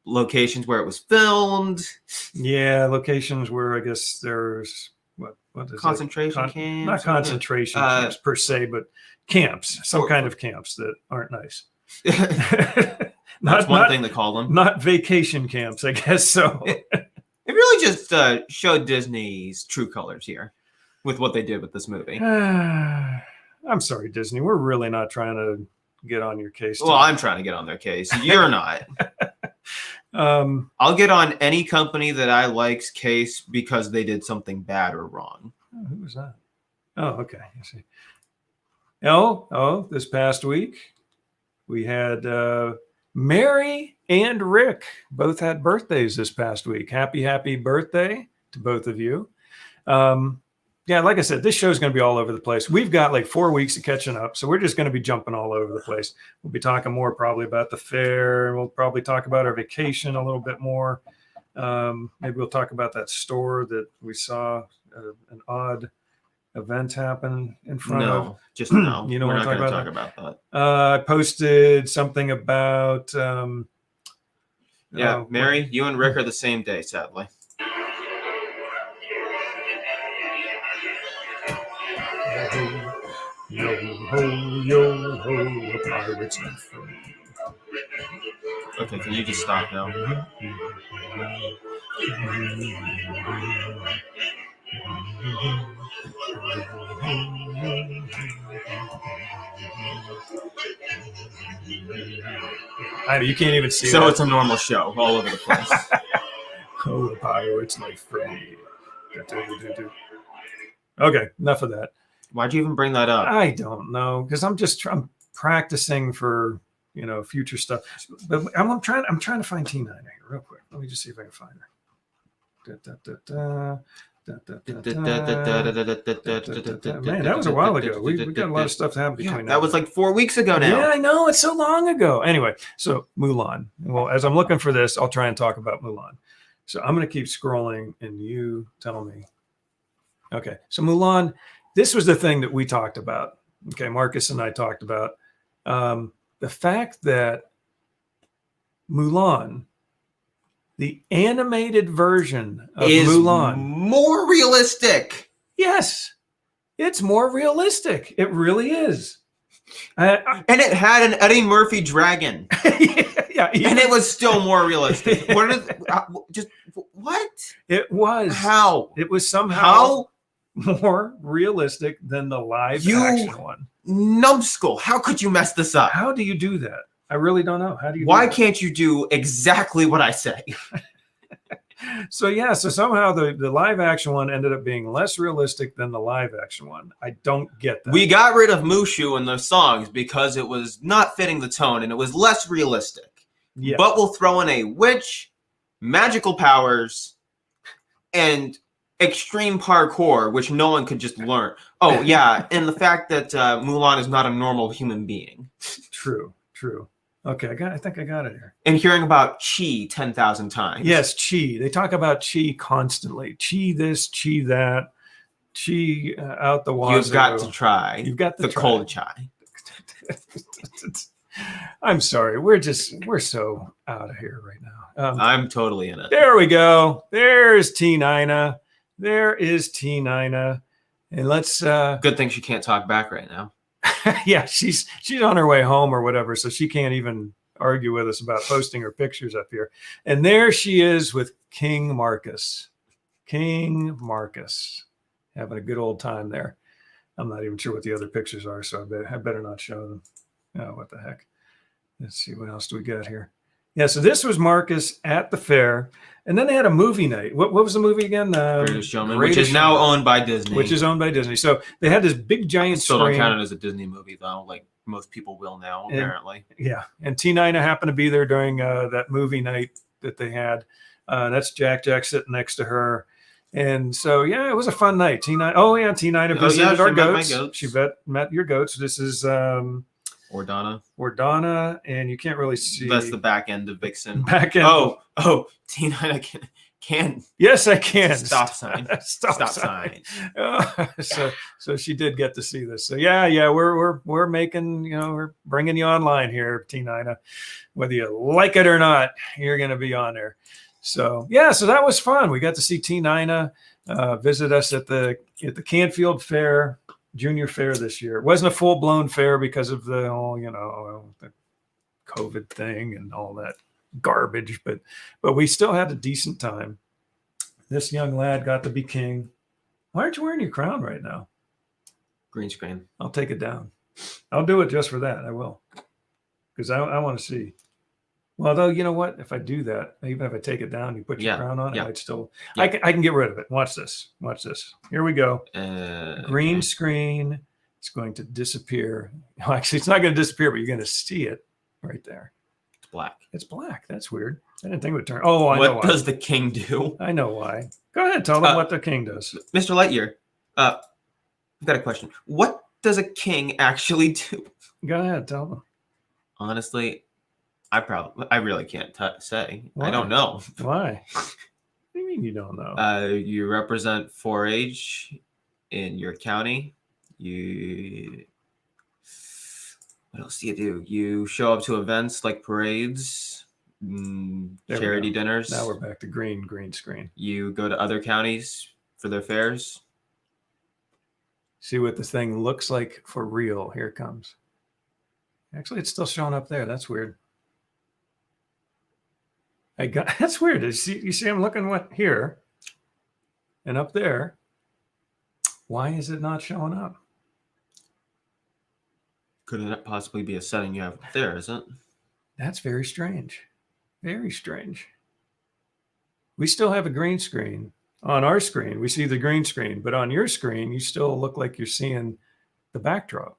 Speaker 2: locations where it was filmed.
Speaker 1: Yeah, locations where I guess there's what is
Speaker 2: concentration camps?
Speaker 1: Not concentration camps per se, but camps, some kind of camps that aren't nice.
Speaker 2: That's one thing they call them.
Speaker 1: Not vacation camps, I guess so.
Speaker 2: It really just show Disney's true colors here with what they did with this movie.
Speaker 1: I'm sorry, Disney. We're really not trying to get on your case.
Speaker 2: Well, I'm trying to get on their case. You're not. I'll get on any company that I like's case because they did something bad or wrong.
Speaker 1: Oh, who was that? Oh, okay. I see. Oh, this past week we had Mary and Rick both had birthdays this past week. Happy birthday to both of you. Yeah, like I said, this show is going to be all over the place. We've got like 4 weeks of catching up, so we're just going to be jumping all over the place. We'll be talking more probably about the fair, and we'll probably talk about our vacation a little bit more. Maybe we'll talk about that store that we saw an odd event happen in front of.
Speaker 2: No, just no.
Speaker 1: You know,
Speaker 2: we're
Speaker 1: what
Speaker 2: not
Speaker 1: I'm
Speaker 2: going
Speaker 1: talking
Speaker 2: to
Speaker 1: about
Speaker 2: talk about that.
Speaker 1: I posted something about.
Speaker 2: Yeah, Mary, you and Rick are the same day, sadly.
Speaker 1: Yo ho, a pirate's life for me.
Speaker 2: Okay, can you just stop now?
Speaker 1: I know you can't even see.
Speaker 2: So
Speaker 1: that.
Speaker 2: it's a normal show all over the place.
Speaker 1: Oh, a pirate's life for me. Okay, enough of that.
Speaker 2: Why'd you even bring that up?
Speaker 1: I don't know, because I'm practicing for future stuff. But I'm trying to find T9 here real quick. Let me just see if I can find her. Man, that was a while ago. We got a lot of stuff to happen between now.
Speaker 2: That was like 4 weeks ago now.
Speaker 1: Yeah, I know. It's so long ago. Anyway, so Mulan. Well, as I'm looking for this, I'll try and talk about Mulan. So I'm going to keep scrolling, and you tell me. Okay, so Mulan. This was the thing that we talked about. Okay, Marcus and I talked about the fact that Mulan, the animated version of
Speaker 2: is
Speaker 1: Mulan,
Speaker 2: more realistic.
Speaker 1: Yes, it's more realistic. It really is.
Speaker 2: And it had an Eddie Murphy dragon.
Speaker 1: Yeah,
Speaker 2: and it was still more realistic. What
Speaker 1: It was.
Speaker 2: How?
Speaker 1: It was somehow more realistic than the live action one.
Speaker 2: Numbskull, how could you mess this up?
Speaker 1: How do you do that? I really don't know. How do you?
Speaker 2: Why can't you do exactly what I say?
Speaker 1: So somehow the live action one ended up being less realistic than the live action one. I don't get that.
Speaker 2: We got rid of Mushu in the songs because it was not fitting the tone and it was less realistic.
Speaker 1: Yeah.
Speaker 2: But we'll throw in a witch, magical powers, and extreme parkour, which no one could just learn. Oh, yeah, and the fact that Mulan is not a normal human being.
Speaker 1: True. Okay, I think I got it here.
Speaker 2: And hearing about chi 10,000 times.
Speaker 1: Yes, chi. They talk about chi constantly. Chi this, chi that, chi out the wazoo.
Speaker 2: You've got to try.
Speaker 1: You've got to
Speaker 2: the
Speaker 1: try.
Speaker 2: cold chai.
Speaker 1: I'm sorry. We're so out of here right now.
Speaker 2: I'm totally in it.
Speaker 1: There we go. There's T9. There is T9. And let's
Speaker 2: good thing she can't talk back right now.
Speaker 1: Yeah, she's on her way home or whatever, so she can't even argue with us about posting her pictures up here. And there she is with King Marcus. King Marcus. Having a good old time there. I'm not even sure what the other pictures are, so I better not show them. Oh, what the heck. Let's see, what else do we got here? Yeah, so this was Marcus at the fair, and then they had a movie night. What was the movie again?
Speaker 2: Greatest Showman, which is now owned by Disney.
Speaker 1: Which is owned by Disney. So they had this big giant
Speaker 2: Still
Speaker 1: screen.
Speaker 2: don't count it as a Disney movie, though, like most people will now, apparently.
Speaker 1: Yeah, and T9 happened to be there during that movie night that they had. That's Jack sitting next to her. And so, yeah, it was a fun night. T9 visited our goats. She met your goats. This is... Ordana, and you can't really see.
Speaker 2: That's the back end of Vixen.
Speaker 1: Back end.
Speaker 2: Oh, T9 can.
Speaker 1: Yes, I can.
Speaker 2: Stop sign.
Speaker 1: Stop sign. So she did get to see this. So yeah, we're making, we're bringing you online here, T9. Whether you like it or not, you're going to be on there. So yeah, so that was fun. We got to see T9 visit us at the Canfield Fair. Junior fair this year. It wasn't a full-blown fair because of the COVID thing and all that garbage, but we still had a decent time. This young lad got to be king. Why aren't you wearing your crown right now?
Speaker 2: Green screen.
Speaker 1: I'll take it down. I'll do it just for that. I will. Because I want to see. Well, though, you know what? If I do that, even if I take it down, you put your crown on, it might still.
Speaker 2: Yeah.
Speaker 1: I can get rid of it. Watch this. Watch this. Here we go. Green
Speaker 2: Okay.
Speaker 1: screen. It's going to disappear. Actually, it's not going to disappear, but you're going to see it right there.
Speaker 2: It's black.
Speaker 1: It's black. That's weird. I didn't think it would turn. Oh, I know
Speaker 2: What
Speaker 1: why.
Speaker 2: does the king do?
Speaker 1: I know why. Go ahead. Tell them what the king does.
Speaker 2: Mr. Lightyear, I've got a question. What does a king actually do?
Speaker 1: Go ahead. Tell them.
Speaker 2: Honestly, I really can't say.
Speaker 1: Why?
Speaker 2: I don't know.
Speaker 1: Why? What do you mean you don't know?
Speaker 2: You represent 4-H in your county. What else do you do? You show up to events like parades, charity dinners.
Speaker 1: Now we're back to green screen.
Speaker 2: You go to other counties for their fairs.
Speaker 1: See what this thing looks like for real. Here it comes. Actually, it's still showing up there. That's weird. That's weird. You see I'm looking here and up there. Why is it not showing up?
Speaker 2: Couldn't that possibly be a setting you have up there, is it?
Speaker 1: That's very strange. Very strange. We still have a green screen. On our screen, we see the green screen, but on your screen, you still look like you're seeing the backdrop.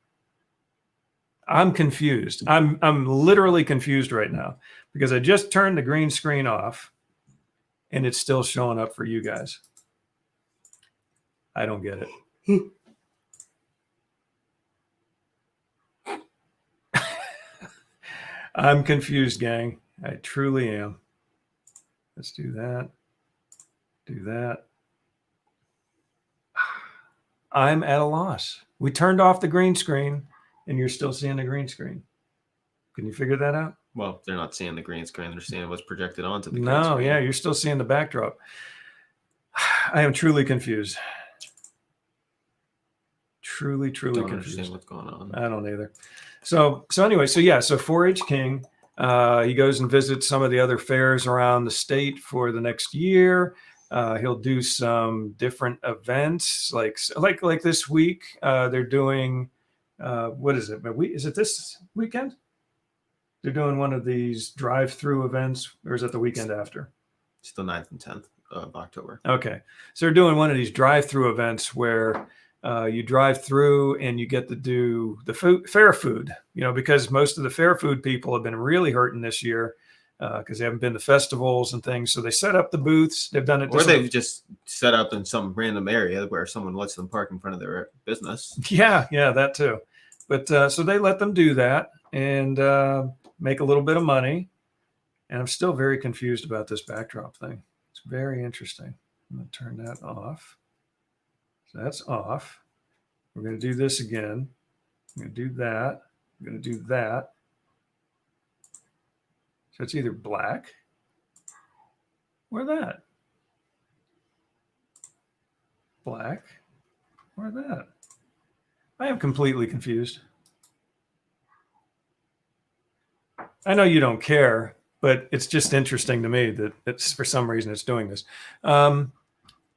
Speaker 1: I'm confused. I'm literally confused right now because I just turned the green screen off and it's still showing up for you guys. I don't get it. I'm confused, gang. I truly am. Let's do that. Do that. I'm at a loss. We turned off the green screen and you're still seeing the green screen. Can you figure that out?
Speaker 2: Well, they're not seeing the green screen. They're seeing what's projected onto the green
Speaker 1: No,
Speaker 2: screen.
Speaker 1: yeah, you're still seeing the backdrop. I am truly confused. Truly
Speaker 2: Don't
Speaker 1: confused.
Speaker 2: understand what's going on.
Speaker 1: I don't either. So anyway, so 4-H King, he goes and visits some of the other fairs around the state for the next year. He'll do some different events, like this week. They're doing what is it? Is it this weekend? They're doing one of these drive-through events, or is it the weekend after?
Speaker 2: It's the 9th and 10th of October.
Speaker 1: Okay, so they're doing one of these drive-through events where you drive through and you get to do the fair food, because most of the fair food people have been really hurting this year because they haven't been to festivals and things. So they set up the booths. They've done it.
Speaker 2: Or they've just set up in some random area where someone lets them park in front of their business.
Speaker 1: Yeah, that too. But so they let them do that and make a little bit of money. And I'm still very confused about this backdrop thing. It's very interesting. I'm going to turn that off. So that's off. We're going to do this again. I'm going to do that. I'm going to do that. So it's either black or that. Black or that. I am completely confused. I know you don't care, but it's just interesting to me that it's for some reason it's doing this.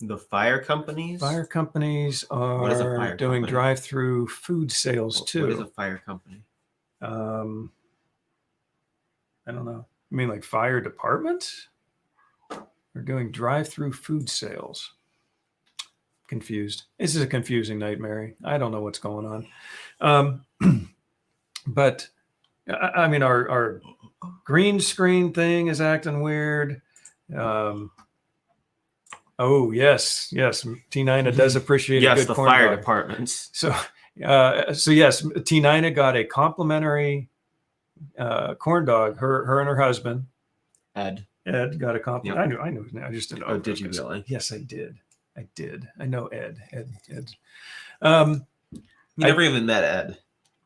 Speaker 2: The fire companies?
Speaker 1: Fire companies
Speaker 2: What is a
Speaker 1: are
Speaker 2: fire
Speaker 1: doing
Speaker 2: company?
Speaker 1: drive-through food sales too.
Speaker 2: What is a fire company?
Speaker 1: I don't know. You mean like fire departments? They're doing drive-through food sales. Confused. This is a confusing night, Mary. I don't know what's going on. But I mean, our green screen thing is acting weird. Oh, yes. T9 does appreciate a good
Speaker 2: the
Speaker 1: corn
Speaker 2: fire
Speaker 1: dog.
Speaker 2: departments.
Speaker 1: So yes, T9 got a complimentary corn dog. Her and her husband
Speaker 2: Ed.
Speaker 1: got a compliment.
Speaker 2: Yep.
Speaker 1: I knew his name. I just didn't know.
Speaker 2: Oh, did you really?
Speaker 1: Yes, I did. I know Ed.
Speaker 2: You never even met Ed.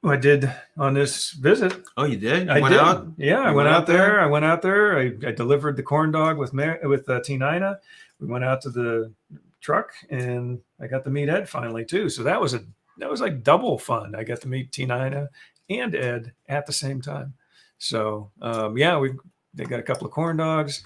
Speaker 1: I did on this visit.
Speaker 2: Oh, you did? You
Speaker 1: I
Speaker 2: went
Speaker 1: did.
Speaker 2: out?
Speaker 1: Yeah, I
Speaker 2: You
Speaker 1: went out there. I went out there. I delivered the corn dog with T9. We went out to the truck, and I got to meet Ed finally too. So that was like double fun. I got to meet T9 and Ed at the same time. So they got a couple of corn dogs.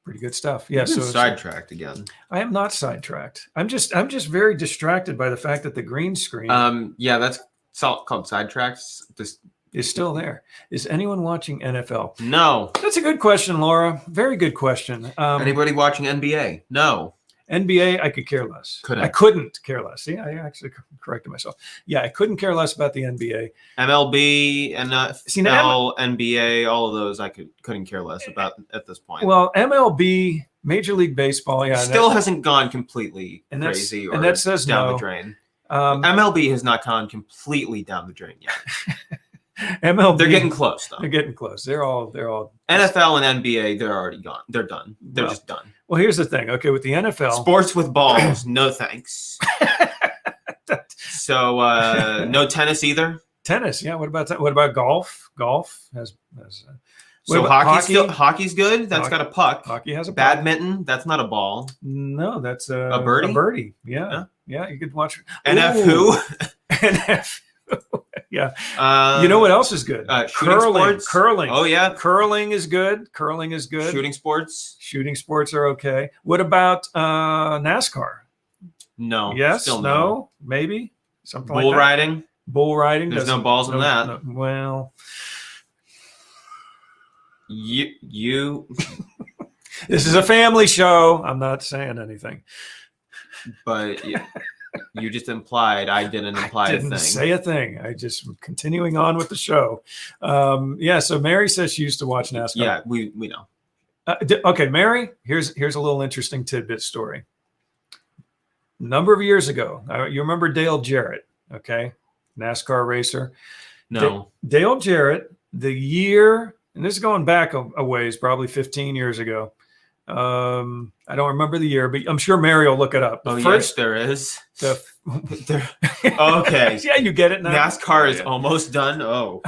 Speaker 1: pretty good stuff. Yeah.
Speaker 2: You've been sidetracked again.
Speaker 1: I am not sidetracked. I'm just very distracted by the fact that the green screen
Speaker 2: Yeah, that's called sidetracks. Just
Speaker 1: is still there. Is anyone watching NFL?
Speaker 2: no.
Speaker 1: That's a good question, Laura. Very good question.
Speaker 2: Anybody watching NBA? No.
Speaker 1: NBA, I could care less.
Speaker 2: Couldn't.
Speaker 1: I couldn't care less. See, I actually corrected myself. Yeah, I couldn't care less about the NBA.
Speaker 2: MLB,
Speaker 1: See, now
Speaker 2: NBA, all of those I couldn't care less about at this point.
Speaker 1: Well, MLB, Major League Baseball, yeah,
Speaker 2: still hasn't gone completely
Speaker 1: and
Speaker 2: crazy or
Speaker 1: and that says
Speaker 2: down
Speaker 1: no.
Speaker 2: the drain. MLB has not gone completely down the drain yet.
Speaker 1: MLB,
Speaker 2: They're getting close though.
Speaker 1: They're getting close. They're all
Speaker 2: NFL and NBA, they're already gone. They're done. They're just done.
Speaker 1: Well, here's the thing. Okay, with the NFL,
Speaker 2: Sports with balls, no thanks. So no tennis either.
Speaker 1: Tennis, yeah. What about that? What about golf? Golf has
Speaker 2: So
Speaker 1: about
Speaker 2: hockey's good. That's got a puck.
Speaker 1: Hockey has a puck.
Speaker 2: Badminton, that's not a ball.
Speaker 1: No, that's
Speaker 2: a birdie.
Speaker 1: A birdie, yeah. You could watch
Speaker 2: NF who?
Speaker 1: NF. Yeah.
Speaker 2: You
Speaker 1: know what else is good?
Speaker 2: Curling.
Speaker 1: Curling.
Speaker 2: Oh yeah.
Speaker 1: Curling is good. Curling is good.
Speaker 2: Shooting sports.
Speaker 1: Shooting sports are okay. What about NASCAR?
Speaker 2: No.
Speaker 1: Yes.
Speaker 2: Still
Speaker 1: no. Maybe something like that.
Speaker 2: Bull riding.
Speaker 1: Bull riding.
Speaker 2: There's no balls in that.
Speaker 1: No, well,
Speaker 2: you.
Speaker 1: This is a family show. I'm not saying anything.
Speaker 2: But you just implied I didn't imply
Speaker 1: I didn't
Speaker 2: a thing.
Speaker 1: say a thing. I just continuing on with the show. Yeah. So Mary says she used to watch NASCAR.
Speaker 2: Yeah, we know.
Speaker 1: Okay, Mary. Here's a little interesting tidbit story. A number of years ago, you remember Dale Jarrett? Okay, NASCAR racer.
Speaker 2: No.
Speaker 1: Dale Jarrett. The year, and this is going back a ways, probably 15 years ago. I don't remember the year, but I'm sure Mary will look it up.
Speaker 2: Yes, there is. Okay.
Speaker 1: Yeah, you get it now.
Speaker 2: NASCAR is almost done. Oh,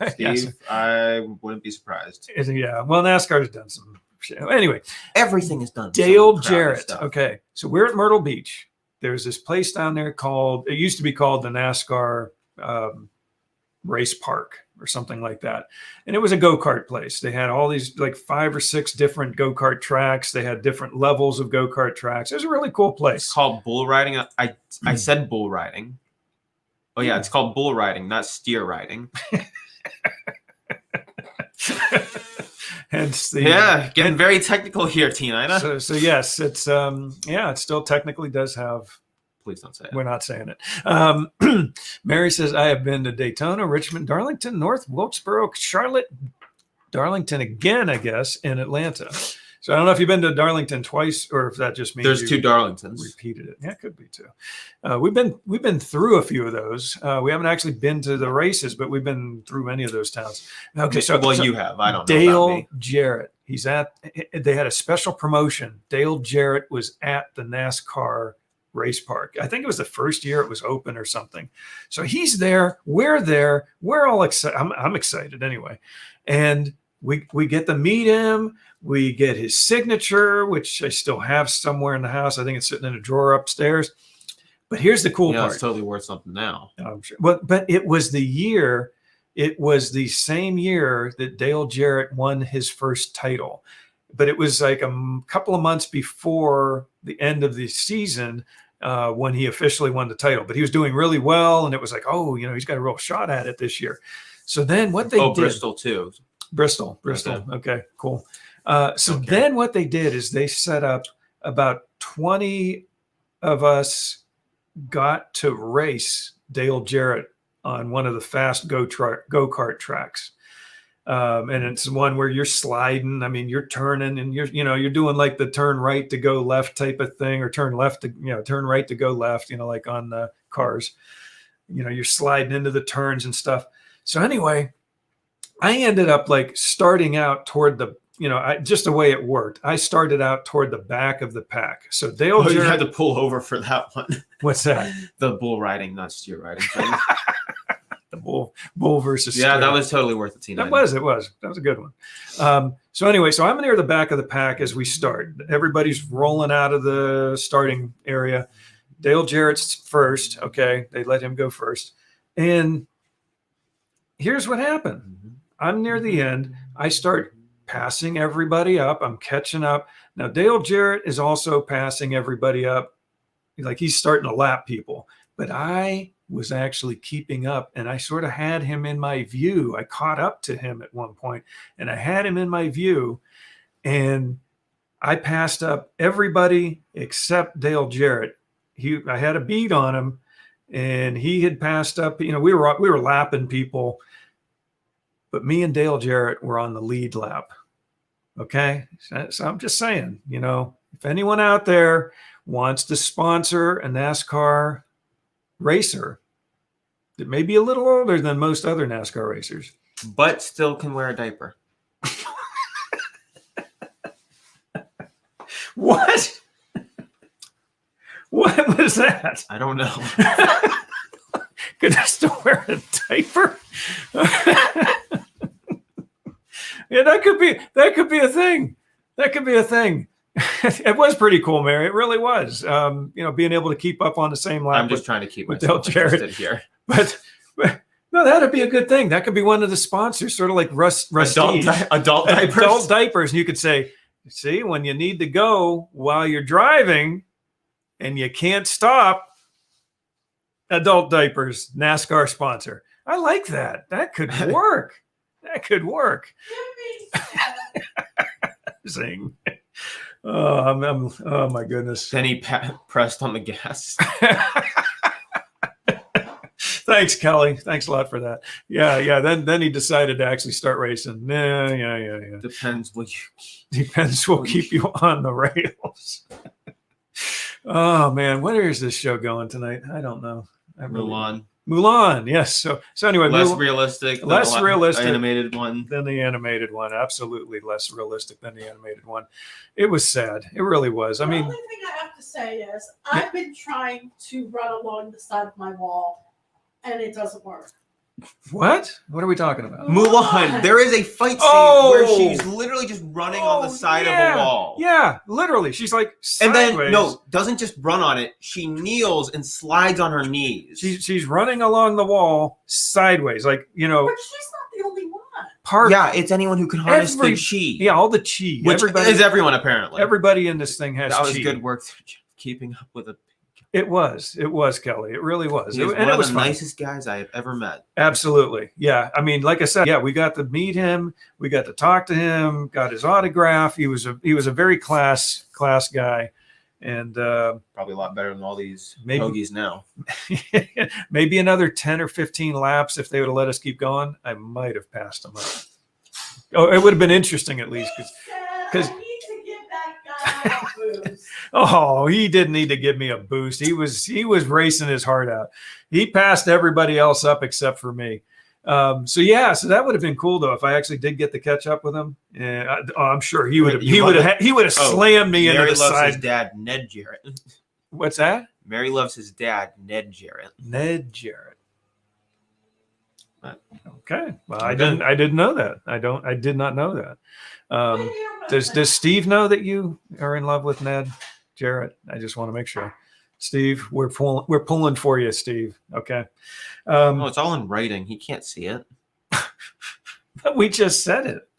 Speaker 2: Steve,
Speaker 1: Yes.
Speaker 2: I wouldn't be surprised.
Speaker 1: Yeah, well, NASCAR's done some shit. Anyway,
Speaker 2: Everything is done.
Speaker 1: Dale
Speaker 2: some crowded
Speaker 1: Jarrett.
Speaker 2: stuff.
Speaker 1: Okay, so we're at Myrtle Beach. There's this place down there it used to be called the NASCAR race park or something like that. And it was a go-kart place. They had all these like 5 or 6 different go-kart tracks. They had different levels of go-kart tracks. It was a really cool place.
Speaker 2: It's called bull riding. I said bull riding. Oh yeah, it's called bull riding, not steer riding.
Speaker 1: Hence the
Speaker 2: getting very technical here, Tina.
Speaker 1: So yes, it's it still technically does have.
Speaker 2: Please don't say it.
Speaker 1: We're not saying it. Mary says, I have been to Daytona, Richmond, Darlington, North Wilkesboro, Charlotte, Darlington again, I guess, and Atlanta. So I don't know if you've been to Darlington twice or if that just means
Speaker 2: there's 2 Darlingtons.
Speaker 1: Repeated it. Yeah, it could be 2. We've been through a few of those. We haven't actually been to the races, but we've been through many of those towns. Okay, so
Speaker 2: you have. I don't know.
Speaker 1: Dale Jarrett. They had a special promotion. Dale Jarrett was at the NASCAR race park. I think it was the first year it was open or something. So he's there. We're there. We're all excited. I'm excited anyway. And we get to meet him. We get his signature, which I still have somewhere in the house. I think it's sitting in a drawer upstairs. But here's the cool part.
Speaker 2: It's totally worth something now.
Speaker 1: I'm sure. But it was the same year that Dale Jarrett won his first title. But it was like a couple of months before the end of the season when he officially won the title. But he was doing really well, and it was like, he's got a real shot at it this year. So then what they did.
Speaker 2: Bristol too.
Speaker 1: Bristol. Okay, cool. Then what they did is they set up about 20 of us got to race Dale Jarrett on one of the fast go-kart tracks. And it's one where you're sliding. I mean, you're turning and you're doing like the turn right to go left type of thing, or turn right to go left, like on the cars, you're sliding into the turns and stuff. So anyway, I ended up like starting out toward the, just the way it worked. I started out toward the back of the pack. So Dale Jarrett,
Speaker 2: you had to pull over for that one.
Speaker 1: What's that?
Speaker 2: The bull riding, not steer riding thing.
Speaker 1: The bull versus
Speaker 2: steer.
Speaker 1: that
Speaker 2: was totally worth it.
Speaker 1: It was that was a good one. So anyway, so I'm near the back of the pack as we start. Everybody's rolling out of the starting area. Dale Jarrett's first. Okay, they let him go first. And here's what happened. I'm near the end. I start passing everybody up. I'm catching up. Now, Dale Jarrett is also passing everybody up. Like he's starting to lap people, but I was actually keeping up, and I sort of had him in my view. I caught up to him at one point, and I had him in my view, and I passed up everybody except Dale Jarrett. I had a beat on him, and he had passed up. We were lapping people, but me and Dale Jarrett were on the lead lap. Okay, so I'm just saying, if anyone out there wants to sponsor a NASCAR racer that may be a little older than most other NASCAR racers,
Speaker 2: but still can wear a diaper.
Speaker 1: What? What was that?
Speaker 2: I don't know.
Speaker 1: Could I still wear a diaper? Yeah, that could be a thing. That could be a thing. It was pretty cool, Mary. It really was. Being able to keep up on the same lap.
Speaker 2: I'm just trying to keep
Speaker 1: with
Speaker 2: myself
Speaker 1: Dale Jarrett
Speaker 2: interested here.
Speaker 1: But no, that'd be a good thing. That could be one of the sponsors, sort of like
Speaker 2: Adult diapers.
Speaker 1: Adult diapers. And you could say, see, when you need to go while you're driving and you can't stop, adult diapers, NASCAR sponsor. I like that. That could work. That could work. Zing. Oh my goodness.
Speaker 2: Then he pressed on the gas.
Speaker 1: Thanks, Kelly. Thanks a lot for that. Yeah. Then he decided to actually start racing. Yeah.
Speaker 2: Depends what you
Speaker 1: Depends. We'll keep you on the rails. Oh man, where is this show going tonight? I don't know. Mulan. Yes. So anyway,
Speaker 2: less realistic than the animated one.
Speaker 1: Than the animated one. Absolutely less realistic than the animated one. It was sad. It really was.
Speaker 3: The only thing I have to say is I've been trying to run along the side of my wall, and it doesn't work.
Speaker 1: What? What are we talking about?
Speaker 2: Mulan. There is a fight scene where she's literally just running on the side of a wall.
Speaker 1: Yeah, literally. She's like
Speaker 2: sideways. And then doesn't just run on it. She kneels and slides on her knees.
Speaker 1: She's running along the wall sideways, like
Speaker 3: But she's not the only
Speaker 1: one.
Speaker 2: Yeah, it's anyone who can harness the chi.
Speaker 1: Yeah, all the chi.
Speaker 2: Which is everyone apparently.
Speaker 1: Everybody in this thing has chi.
Speaker 2: That was good work keeping up with it.
Speaker 1: It was Kelly. It really was.
Speaker 2: He was one of the nicest guys I have ever met.
Speaker 1: Absolutely. Yeah. I mean, like I said, we got to meet him. We got to talk to him, got his autograph. He was a very class guy. And
Speaker 2: probably a lot better than all these hoagies now.
Speaker 1: Maybe another 10 or 15 laps if they would have let us keep going. I might have passed him up. Oh, it would have been interesting at least because oh, he didn't need to give me a boost. He was racing his heart out. He passed everybody else up except for me. So that would have been cool though if I actually did get to catch up with him. And I'm sure he would have slammed me into the side.
Speaker 2: Mary loves his dad, Ned Jarrett.
Speaker 1: What's that?
Speaker 2: Mary loves his dad, Ned Jarrett.
Speaker 1: Ned Jarrett. Okay. Well, I didn't know that. I did not know that. Does Steve know that you are in love with Ned Jarrett? I just want to make sure. Steve, we're pulling for you, Steve. Okay.
Speaker 2: No, it's all in writing. He can't see it.
Speaker 1: But we just said it.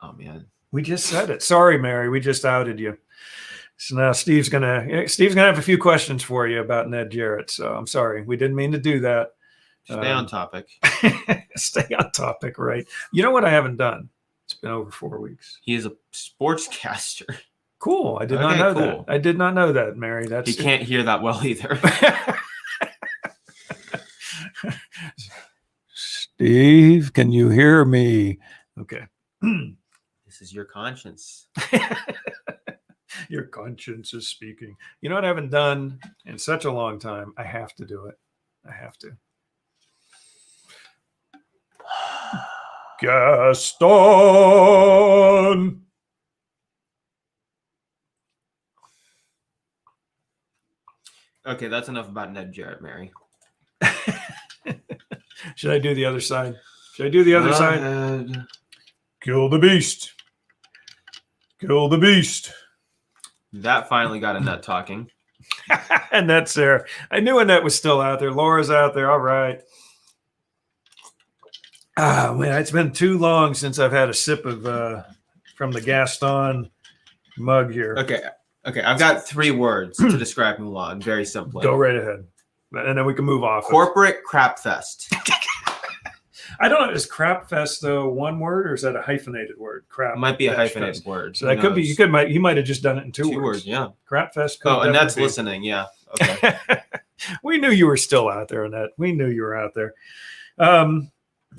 Speaker 2: Oh man.
Speaker 1: We just said it. Sorry, Mary. We just outed you. So now Steve's gonna have a few questions for you about Ned Jarrett. So I'm sorry. We didn't mean to do that.
Speaker 2: Stay on topic.
Speaker 1: Stay on topic, right? You know what I haven't done? It's been over 4 weeks.
Speaker 2: He is a sportscaster.
Speaker 1: Cool. I did not know that. I did not know that, Mary.
Speaker 2: He can't hear that well either.
Speaker 1: Steve, can you hear me? Okay.
Speaker 2: This is your conscience.
Speaker 1: Your conscience is speaking. You know what I haven't done in such a long time? I have to do it. I have to. Gaston.
Speaker 2: Okay, that's enough about Ned Jarrett, Mary.
Speaker 1: Should I do the other side? Should I do the other side? Kill the beast. Kill the beast.
Speaker 2: That finally got Annette talking.
Speaker 1: Annette's there. I knew Annette was still out there. Laura's out there. All right. Ah, man, it's been too long since I've had a sip of from the Gaston mug here.
Speaker 2: Okay. I've got 3 words to describe Mulan very simply.
Speaker 1: Go right ahead. And then we can move off.
Speaker 2: Corporate crap fest.
Speaker 1: I don't know. Is crap fest though one word or is that a hyphenated word? Crap.
Speaker 2: It might be a
Speaker 1: fest.
Speaker 2: hyphenated word.
Speaker 1: So that could be. You might have just done it in 2 words.
Speaker 2: 2 words. Yeah.
Speaker 1: Crap fest.
Speaker 2: Oh, and that's
Speaker 1: definitely be.
Speaker 2: listening. Yeah. Okay.
Speaker 1: We knew you were still out there, Annette. We knew you were out there.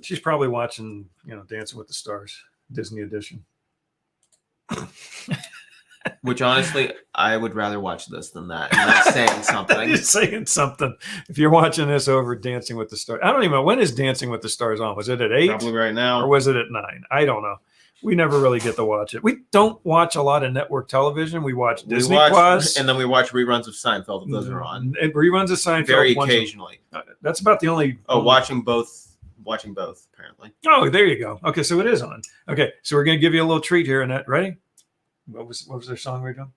Speaker 1: She's probably watching, Dancing with the Stars, Disney edition.
Speaker 2: Which honestly, I would rather watch this than that. And that's saying something.
Speaker 1: Just saying something. If you're watching this over Dancing with the Stars, I don't even know when is Dancing with the Stars on. Was it at 8?
Speaker 2: Probably right now.
Speaker 1: Or was it at 9? I don't know. We never really get to watch it. We don't watch a lot of network television. We watch Disney Plus,
Speaker 2: and then we watch reruns of Seinfeld if those are on.
Speaker 1: And reruns of Seinfeld
Speaker 2: Very occasionally.
Speaker 1: That's about the only.
Speaker 2: Watching both apparently.
Speaker 1: Oh, there you go. Okay, so it is on. Okay, so we're gonna give you a little treat here, Annette. Ready? What was their song right now?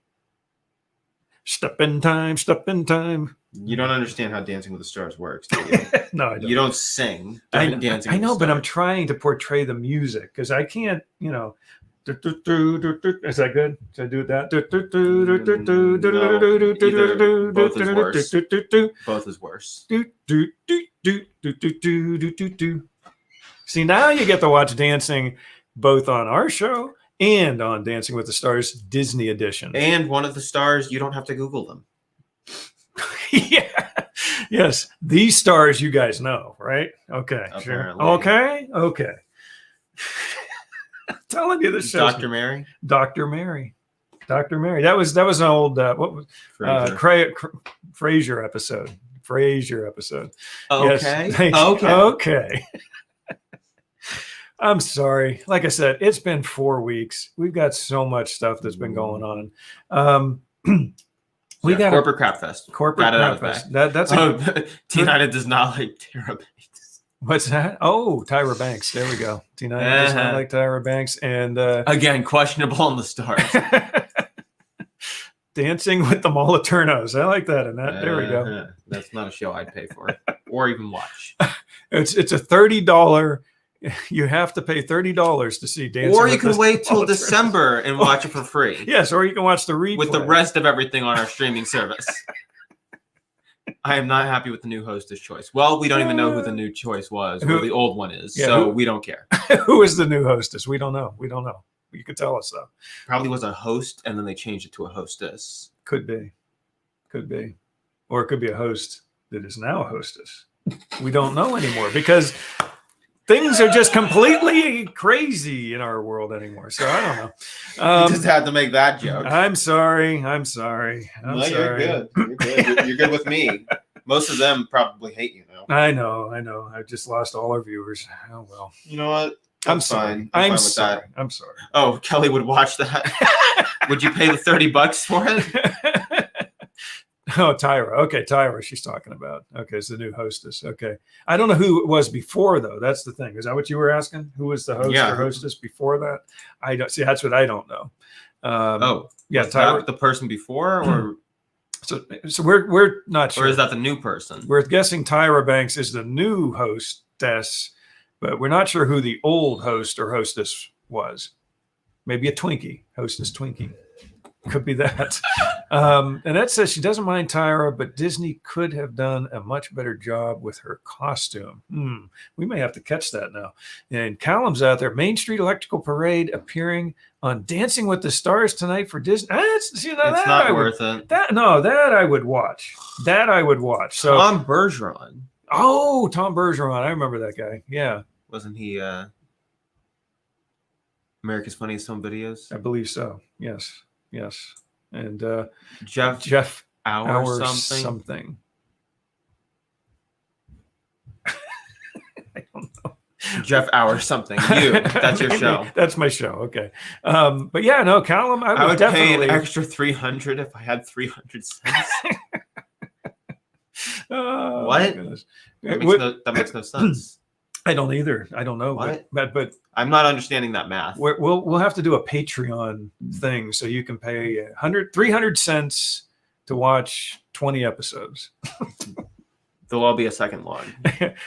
Speaker 1: Step in time, step in time.
Speaker 2: You don't understand how Dancing with the Stars works, do you?
Speaker 1: No, I don't.
Speaker 2: You don't sing.
Speaker 1: I
Speaker 2: Dancing
Speaker 1: know,
Speaker 2: with the
Speaker 1: but I'm
Speaker 2: Stars.
Speaker 1: trying to portray the music because I can't, Is that good? Should I do it that?
Speaker 2: Both is worse.
Speaker 1: See, now you get to watch dancing both on our show and on Dancing with the Stars Disney edition.
Speaker 2: And one of the stars, you don't have to Google them.
Speaker 1: Yeah. Yes. These stars you guys know, right? Okay.
Speaker 2: Apparently.
Speaker 1: Sure. Okay. I'm telling you this show.
Speaker 2: Dr. Mary?
Speaker 1: Dr. Mary. That was an old what was Frasier episode.
Speaker 2: Okay.
Speaker 1: Yes.
Speaker 2: Okay.
Speaker 1: Okay. I'm sorry. Like I said, it's been 4 weeks. We've got so much stuff that's been going on. We got
Speaker 2: Corporate Crap Fest.
Speaker 1: Corporate Crap Fest. That's
Speaker 2: T9 does not like Tyra Banks.
Speaker 1: What's that? Oh, Tyra Banks. There we go. T9 does not like Tyra Banks. And
Speaker 2: again, questionable on the stars.
Speaker 1: Dancing with the Moliternos. I like that. And that. There we go.
Speaker 2: That's not a show I'd pay for or even watch.
Speaker 1: It's a $30. You have to pay $30 to see Dancing.
Speaker 2: Or you can wait till December and watch it for free.
Speaker 1: Yes, or you can watch the replay
Speaker 2: with the rest of everything on our streaming service. I am not happy with the new hostess choice. Well, we don't even know who the new choice was, or the old one is, so we don't care.
Speaker 1: Who is the new hostess? We don't know. You could tell us though.
Speaker 2: Probably was a host, and then they changed it to a hostess.
Speaker 1: Could be, or it could be a host that is now a hostess. We don't know anymore because things are just completely crazy in our world anymore. So I don't know.
Speaker 2: You just had to make that joke.
Speaker 1: I'm sorry.
Speaker 2: No, you're good. You're good with me. Most of them probably hate you now.
Speaker 1: I know. I just lost all our viewers. Oh well.
Speaker 2: You know what?
Speaker 1: I'm sorry. I'm sorry. I'm sorry.
Speaker 2: Oh, Kelly would watch that. Would you pay the $30 for it?
Speaker 1: Oh, Tyra. Okay, Tyra, she's talking about. Okay, it's the new hostess. Okay. I don't know who it was before, though. That's the thing. Is that what you were asking? Who was the host or hostess before that? I don't see. That's what I don't know. Yeah, Tyra.
Speaker 2: The person before, or
Speaker 1: so we're not sure.
Speaker 2: Or is that the new person?
Speaker 1: We're guessing Tyra Banks is the new hostess, but we're not sure who the old host or hostess was. Maybe a Twinkie, hostess Twinkie. Could be that. And that says she doesn't mind Tyra, but Disney could have done a much better job with her costume. We may have to catch that now. And Callum's out there. Main Street Electrical Parade appearing on Dancing with the Stars tonight for Disney.
Speaker 2: It's not worth it.
Speaker 1: That I would watch. So
Speaker 2: Tom Bergeron.
Speaker 1: Oh, Tom Bergeron. I remember that guy. Yeah.
Speaker 2: Wasn't he America's Funniest Home Videos?
Speaker 1: I believe so. Yes. And
Speaker 2: Jeff Hour
Speaker 1: something. I don't know.
Speaker 2: Jeff Hour something. That's your show.
Speaker 1: That's my show. Okay. But yeah, no, Callum, I would definitely
Speaker 2: pay an extra $300 if I had 300 cents. What? That makes no sense.
Speaker 1: I don't either. I don't know.
Speaker 2: What?
Speaker 1: But
Speaker 2: I'm not understanding that math.
Speaker 1: We'll have to do a Patreon thing so you can pay 300 cents to watch 20 episodes.
Speaker 2: There'll all be a second log.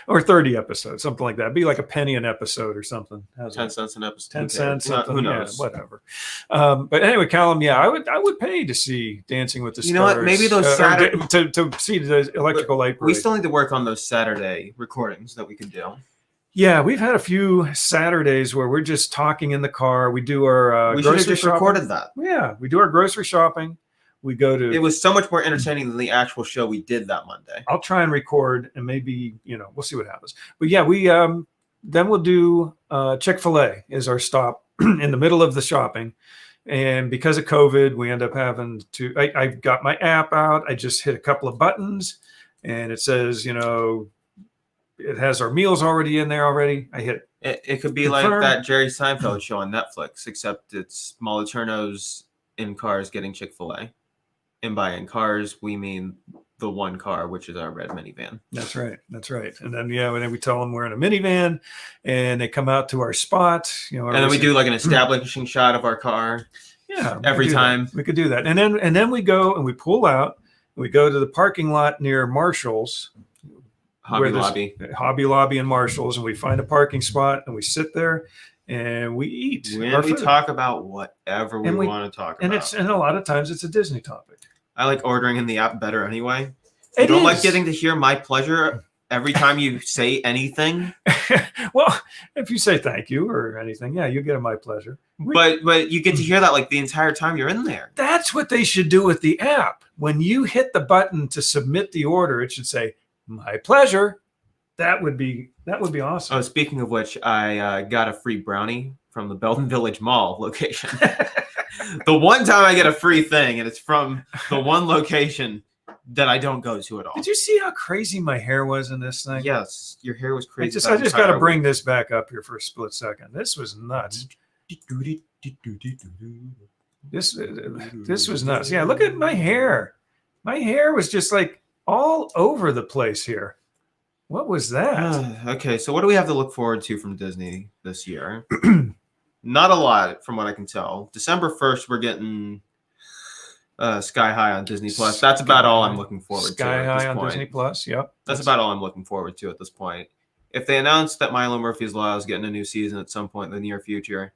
Speaker 1: or 30 episodes, something like that. It'd be like a penny an episode or something. How's
Speaker 2: 10
Speaker 1: that?
Speaker 2: cents an episode.
Speaker 1: 10 cents, something.
Speaker 2: Who knows?
Speaker 1: Yeah, whatever. But anyway, Callum, yeah, I would pay to see Dancing with the Stars.
Speaker 2: You know what? Maybe those Saturday
Speaker 1: to see the electrical light parade.
Speaker 2: We still need to work on those Saturday recordings that we could do.
Speaker 1: Yeah, we've had a few Saturdays where we're just talking in the car. We do our
Speaker 2: We should have
Speaker 1: grocery
Speaker 2: just
Speaker 1: shopping.
Speaker 2: recorded that.
Speaker 1: Yeah, we do our grocery shopping. We go to.
Speaker 2: It was so much more entertaining than the actual show we did that Monday.
Speaker 1: I'll try and record, and maybe we'll see what happens. But yeah, we then we'll do Chick-fil-A is our stop in the middle of the shopping, and because of COVID, we end up having to. I got my app out. I just hit a couple of buttons, and it says it has our meals already in there already. I hit.
Speaker 2: It could be
Speaker 1: confirm.
Speaker 2: like that Jerry Seinfeld show on Netflix, except it's Moliterno's in cars getting Chick-fil-A. And by in cars, we mean the one car, which is our red minivan.
Speaker 1: That's right. And then and then we tell them we're in a minivan, and they come out to our spot.
Speaker 2: And then we do like an establishing shot of our car.
Speaker 1: Yeah,
Speaker 2: every time
Speaker 1: we could do that, and then we go and we pull out. And we go to the parking lot near Marshall's,
Speaker 2: Hobby
Speaker 1: Lobby and Marshall's, and we find a parking spot and we sit there and we eat.
Speaker 2: When we talk about whatever we want to talk about,
Speaker 1: and a lot of times it's a Disney topic.
Speaker 2: I like ordering in the app better anyway. I don't like getting to hear my pleasure every time you say anything.
Speaker 1: Well, if you say thank you or anything, yeah, you get a my pleasure.
Speaker 2: But you get to hear that like the entire time you're in there.
Speaker 1: That's what they should do with the app. When you hit the button to submit the order, it should say my pleasure. That would be awesome.
Speaker 2: Oh, speaking of which, I got a free brownie from the Belden Village Mall location. The one time I get a free thing, and it's from the one location that I don't go to at all.
Speaker 1: Did you see how crazy my hair was in this thing?
Speaker 2: Yes, your hair was crazy.
Speaker 1: I just got to bring this back up here for a split second. This was nuts. This was nuts. Yeah, look at my hair. My hair was just like all over the place here. What was that?
Speaker 2: Okay, so what do we have to look forward to from Disney this year? Not a lot, from what I can tell. December 1st, we're getting Sky High on Disney Plus. That's about all I'm looking forward to.
Speaker 1: Sky High on Disney Plus. Yep.
Speaker 2: That's about all I'm looking forward to at this point. If they announce that Milo Murphy's Law is getting a new season at some point in the near future,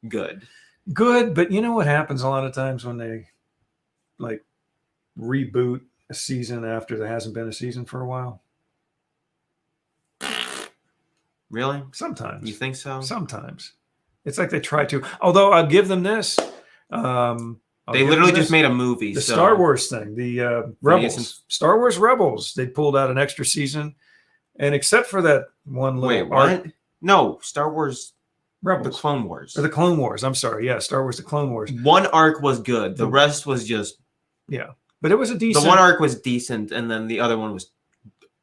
Speaker 2: good.
Speaker 1: Good, but you know what happens a lot of times when they like reboot a season after there hasn't been a season for a while?
Speaker 2: Really?
Speaker 1: Sometimes.
Speaker 2: You think so?
Speaker 1: Sometimes. It's like they try to. Although I'll give them this.
Speaker 2: They literally just made a movie.
Speaker 1: The Star Wars thing, the Rebels, Star Wars Rebels. They pulled out an extra season, and except for that one little.
Speaker 2: Wait, what? No, Star Wars
Speaker 1: Rebels,
Speaker 2: the Clone Wars,
Speaker 1: or the Clone Wars. I'm sorry, yeah, Star Wars, the Clone Wars.
Speaker 2: One arc was good. The rest was just
Speaker 1: but it was a decent.
Speaker 2: The one arc was decent, and then the other one was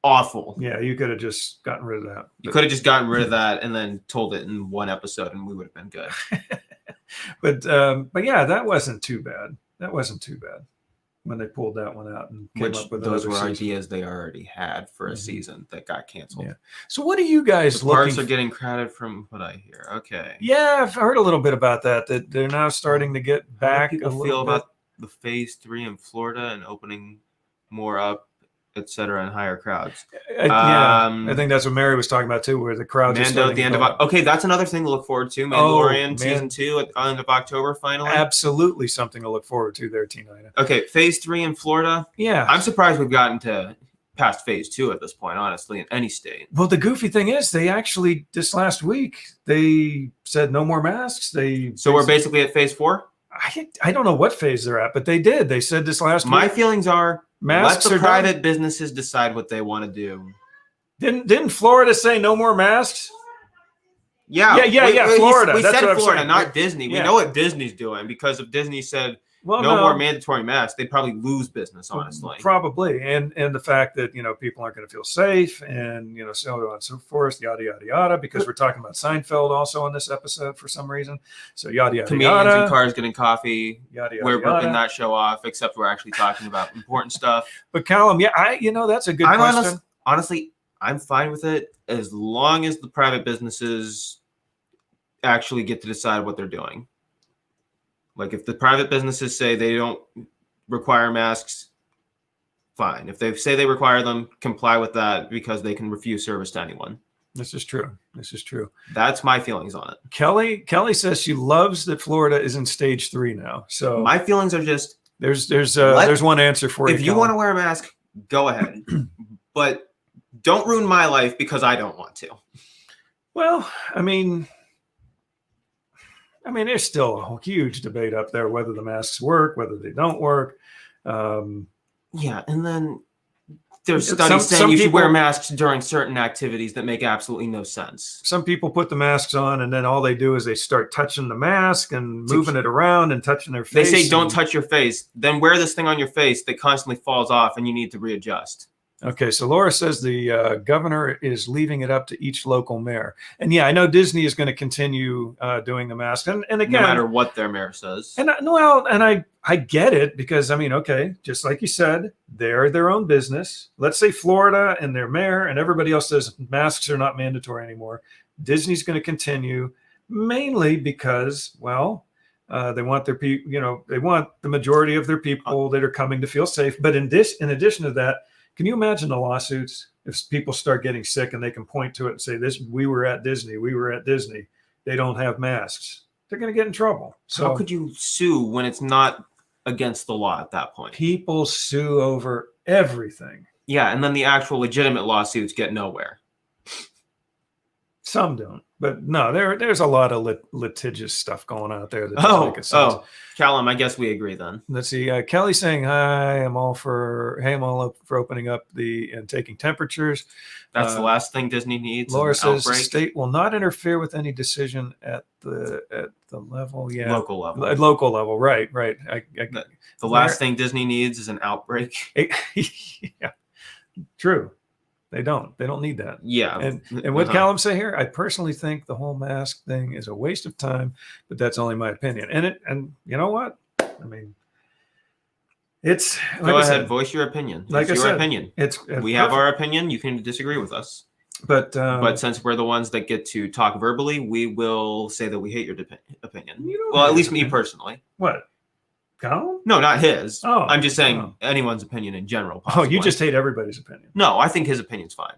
Speaker 2: awful.
Speaker 1: Yeah, you could have just gotten rid of that.
Speaker 2: You could have just gotten rid of that and then told it in one episode, and we would have been good.
Speaker 1: But yeah, that wasn't too bad. That wasn't too bad when they pulled that one out and came up with
Speaker 2: those were
Speaker 1: season.
Speaker 2: ideas they already had for a season that got canceled.
Speaker 1: Yeah. So what are you guys
Speaker 2: the parks are getting crowded from what I hear. Okay.
Speaker 1: Yeah, I've heard a little bit about that. That they're now starting to get back.
Speaker 2: How do people feel about the phase 3 in Florida and opening more up, etc., and higher crowds?
Speaker 1: I think that's what Mary was talking about too, where the crowds are starting
Speaker 2: at the end
Speaker 1: of
Speaker 2: okay, that's another thing to look forward to. Mandalorian season 2 at the end of October finally.
Speaker 1: Absolutely something to look forward to there, Tina.
Speaker 2: Okay, phase 3 in Florida.
Speaker 1: Yeah,
Speaker 2: I'm surprised we've gotten to past phase 2 at this point, honestly, in any state.
Speaker 1: Well, the goofy thing is, they actually this last week they said no more masks.
Speaker 2: We're basically at phase 4.
Speaker 1: I don't know what phase they're at, but they did. They said this last week.
Speaker 2: My feelings are
Speaker 1: masks
Speaker 2: let the private businesses decide what they want to do.
Speaker 1: Didn't Florida say no more masks?
Speaker 2: Yeah.
Speaker 1: Florida.
Speaker 2: We
Speaker 1: That's
Speaker 2: said
Speaker 1: what
Speaker 2: Florida, not Disney.
Speaker 1: Yeah.
Speaker 2: We know what Disney's doing because if Disney said no more mandatory masks, they'd probably lose business, honestly.
Speaker 1: Probably. And the fact that, people aren't going to feel safe and, so on and so forth, yada, yada, yada, because we're talking about Seinfeld also on this episode for some reason. So yada, yada,
Speaker 2: Comedians
Speaker 1: yada.
Speaker 2: in cars getting coffee.
Speaker 1: Yada, yada,
Speaker 2: we're
Speaker 1: yada.
Speaker 2: ripping that show off, except we're actually talking about important stuff.
Speaker 1: But Callum, that's a good question.
Speaker 2: Honestly, I'm fine with it as long as the private businesses actually get to decide what they're doing. Like if the private businesses say they don't require masks fine. If they say they require them, comply with that because they can refuse service to anyone.
Speaker 1: This is true. This is true.
Speaker 2: That's my feelings on it.
Speaker 1: Kelly says she loves that Florida is in stage 3 now. So
Speaker 2: My feelings are just,
Speaker 1: there's one answer for you.
Speaker 2: if you want to wear a mask, go ahead. But don't ruin my life because I don't want to.
Speaker 1: Well, I mean, there's still a huge debate up there whether the masks work, whether they don't work.
Speaker 2: Yeah, and then there's
Speaker 1: Some-
Speaker 2: studies saying
Speaker 1: some
Speaker 2: you should wear
Speaker 1: people-
Speaker 2: masks during certain activities that make absolutely no sense.
Speaker 1: Some people put the masks on and then all they do is they start touching the mask and moving it around and touching their
Speaker 2: They
Speaker 1: face.
Speaker 2: say don't
Speaker 1: and-
Speaker 2: touch your face, then wear this thing on your face that constantly falls off and you need to readjust.
Speaker 1: Okay, so Laura says the governor is leaving it up to each local mayor. And yeah, I know Disney is going to continue doing the mask. And again,
Speaker 2: No matter what their mayor says.
Speaker 1: And I get it because okay, just like you said, they're their own business. Let's say Florida and their mayor and everybody else says masks are not mandatory anymore. Disney's going to continue mainly because, they want their people, they want the majority of their people that are coming to feel safe. But in addition to that, can you imagine the lawsuits if people start getting sick and they can point to it and say, we were at Disney, they don't have masks. They're going to get in trouble. So
Speaker 2: how could you sue when it's not against the law at that point?
Speaker 1: people sue over everything.
Speaker 2: Yeah, and then the actual legitimate lawsuits get nowhere.
Speaker 1: Some don't, but no, there's a lot of litigious stuff going on out there. That doesn't make sense.
Speaker 2: Callum, I guess we agree then.
Speaker 1: Let's see. Kelly saying, "Hi, I'm all up for opening up and taking temperatures."
Speaker 2: That's the last thing Disney needs.
Speaker 1: Laura says the
Speaker 2: outbreak.
Speaker 1: state will not interfere with any decision at the level. Yeah,
Speaker 2: Local level.
Speaker 1: At local level. Right.
Speaker 2: The last thing Disney needs is an outbreak.
Speaker 1: Yeah, true. They don't need that.
Speaker 2: Yeah.
Speaker 1: And what Callum say here, I personally think the whole mask thing is a waste of time, but that's only my opinion. And you know what? I mean, it's like
Speaker 2: Go
Speaker 1: I
Speaker 2: ahead,
Speaker 1: said,
Speaker 2: voice your opinion.
Speaker 1: like
Speaker 2: It's
Speaker 1: I
Speaker 2: your
Speaker 1: said,
Speaker 2: opinion. We have
Speaker 1: perfect.
Speaker 2: our opinion. You can disagree with us.
Speaker 1: But
Speaker 2: Since we're the ones that get to talk verbally, we will say that we hate your opinion.
Speaker 1: You don't
Speaker 2: Well, at
Speaker 1: hate
Speaker 2: least me
Speaker 1: opinion.
Speaker 2: personally.
Speaker 1: What? Callum?
Speaker 2: No, not his.
Speaker 1: Oh,
Speaker 2: I'm just saying
Speaker 1: oh.
Speaker 2: anyone's opinion in general.
Speaker 1: Oh, you
Speaker 2: possibly.
Speaker 1: just hate everybody's opinion.
Speaker 2: No, I think his opinion's fine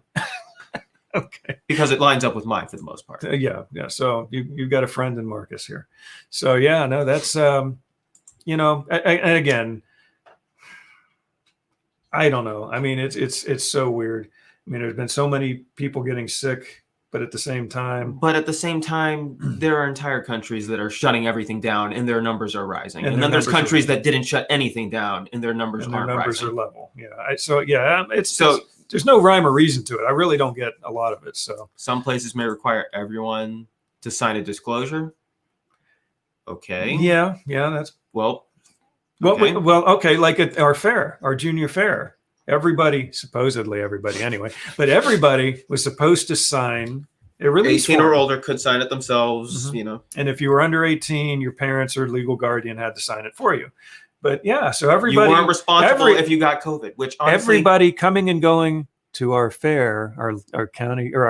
Speaker 1: Okay.
Speaker 2: because it lines up with mine for the most part.
Speaker 1: Yeah. So you've got a friend in Marcus here. So yeah, no, that's and again, I don't know. I mean, it's so weird. I mean, there's been so many people getting sick, but at the same time,
Speaker 2: there are entire countries that are shutting everything down and their numbers are rising.
Speaker 1: And
Speaker 2: And
Speaker 1: their
Speaker 2: then there's
Speaker 1: numbers
Speaker 2: countries that didn't shut anything down and their numbers aren't rising.
Speaker 1: are level. Yeah. There's no rhyme or reason to it. I really don't get a lot of it. So
Speaker 2: Some places may require everyone to sign a disclosure. Okay.
Speaker 1: yeah, that's
Speaker 2: Well,
Speaker 1: okay.
Speaker 2: okay.
Speaker 1: Like at our fair, our junior fair, supposedly everybody anyway, but everybody was supposed to sign a release
Speaker 2: 18 or
Speaker 1: form.
Speaker 2: older could sign it themselves,
Speaker 1: Mhm. And if you were under 18, your parents or legal guardian had to sign it for you. But yeah, so everybody,
Speaker 2: you weren't responsible if you got COVID, which honestly,
Speaker 1: everybody coming and going to our fair, our county or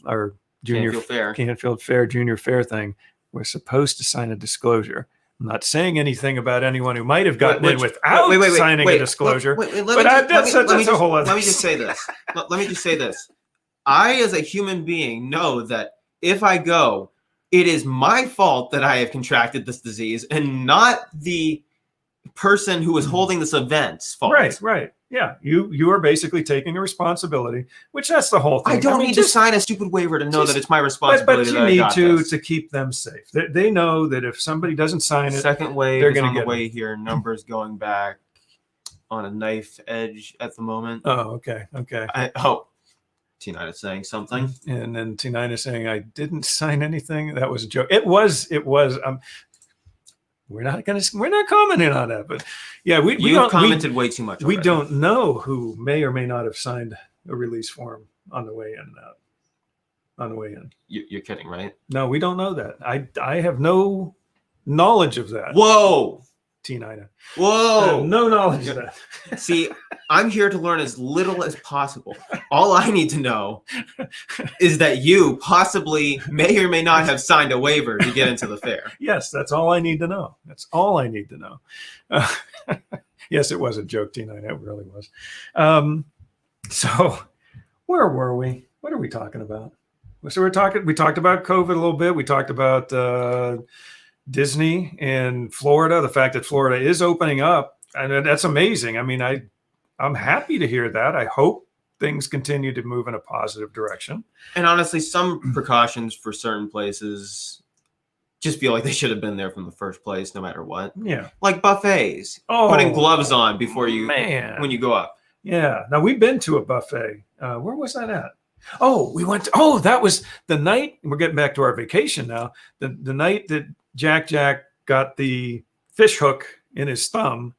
Speaker 1: our junior
Speaker 2: Canfield Fair.
Speaker 1: Fair junior fair thing, was supposed to sign a disclosure. I'm not saying anything about anyone who might have gotten in without signing a disclosure.
Speaker 2: Let me just say this. Let me just say this. I, as a human being, know that if I go, it is my fault that I have contracted this disease and not the person who is holding this event's fault.
Speaker 1: Right. Yeah, you are basically taking a responsibility, which that's the whole thing.
Speaker 2: I don't need to sign a stupid waiver to know that it's my responsibility.
Speaker 1: But you need to keep them safe. They know that if somebody doesn't sign it,
Speaker 2: second wave
Speaker 1: they're
Speaker 2: is
Speaker 1: going
Speaker 2: on
Speaker 1: to
Speaker 2: the
Speaker 1: get
Speaker 2: way here. Numbers going back on a knife edge at the moment.
Speaker 1: Oh, okay.
Speaker 2: T9 is saying something.
Speaker 1: And then T9 is saying, I didn't sign anything. That was a joke. It was. We're not commenting on that, but yeah, we
Speaker 2: commented way too much.
Speaker 1: We
Speaker 2: already.
Speaker 1: don't know who may or may not have signed a release form on the way in and out. On the way in.
Speaker 2: You're kidding, right?
Speaker 1: No, we don't know that. I have no knowledge of that.
Speaker 2: Whoa.
Speaker 1: T9.
Speaker 2: Whoa.
Speaker 1: No knowledge of that.
Speaker 2: See, I'm here to learn as little as possible. All I need to know is that you possibly may or may not have signed a waiver to get into the fair.
Speaker 1: Yes, that's all I need to know. That's all I need to know. Yes, it was a joke, Tina. It really was. So where were we? What are we talking about? So we talked about COVID a little bit. We talked about Disney and Florida, the fact that Florida is opening up. And that's amazing. I mean, I'm happy to hear that. I hope things continue to move in a positive direction.
Speaker 2: And honestly, some precautions for certain places just feel like they should have been there from the first place, no matter what.
Speaker 1: Yeah.
Speaker 2: Like buffets,
Speaker 1: Oh,
Speaker 2: putting gloves on before you,
Speaker 1: man.
Speaker 2: when you go up.
Speaker 1: Yeah. Now we've been to a buffet. Where was that at? Oh, we went to, that was the night. We're getting back to our vacation now. The night that Jack got the fish hook in his thumb.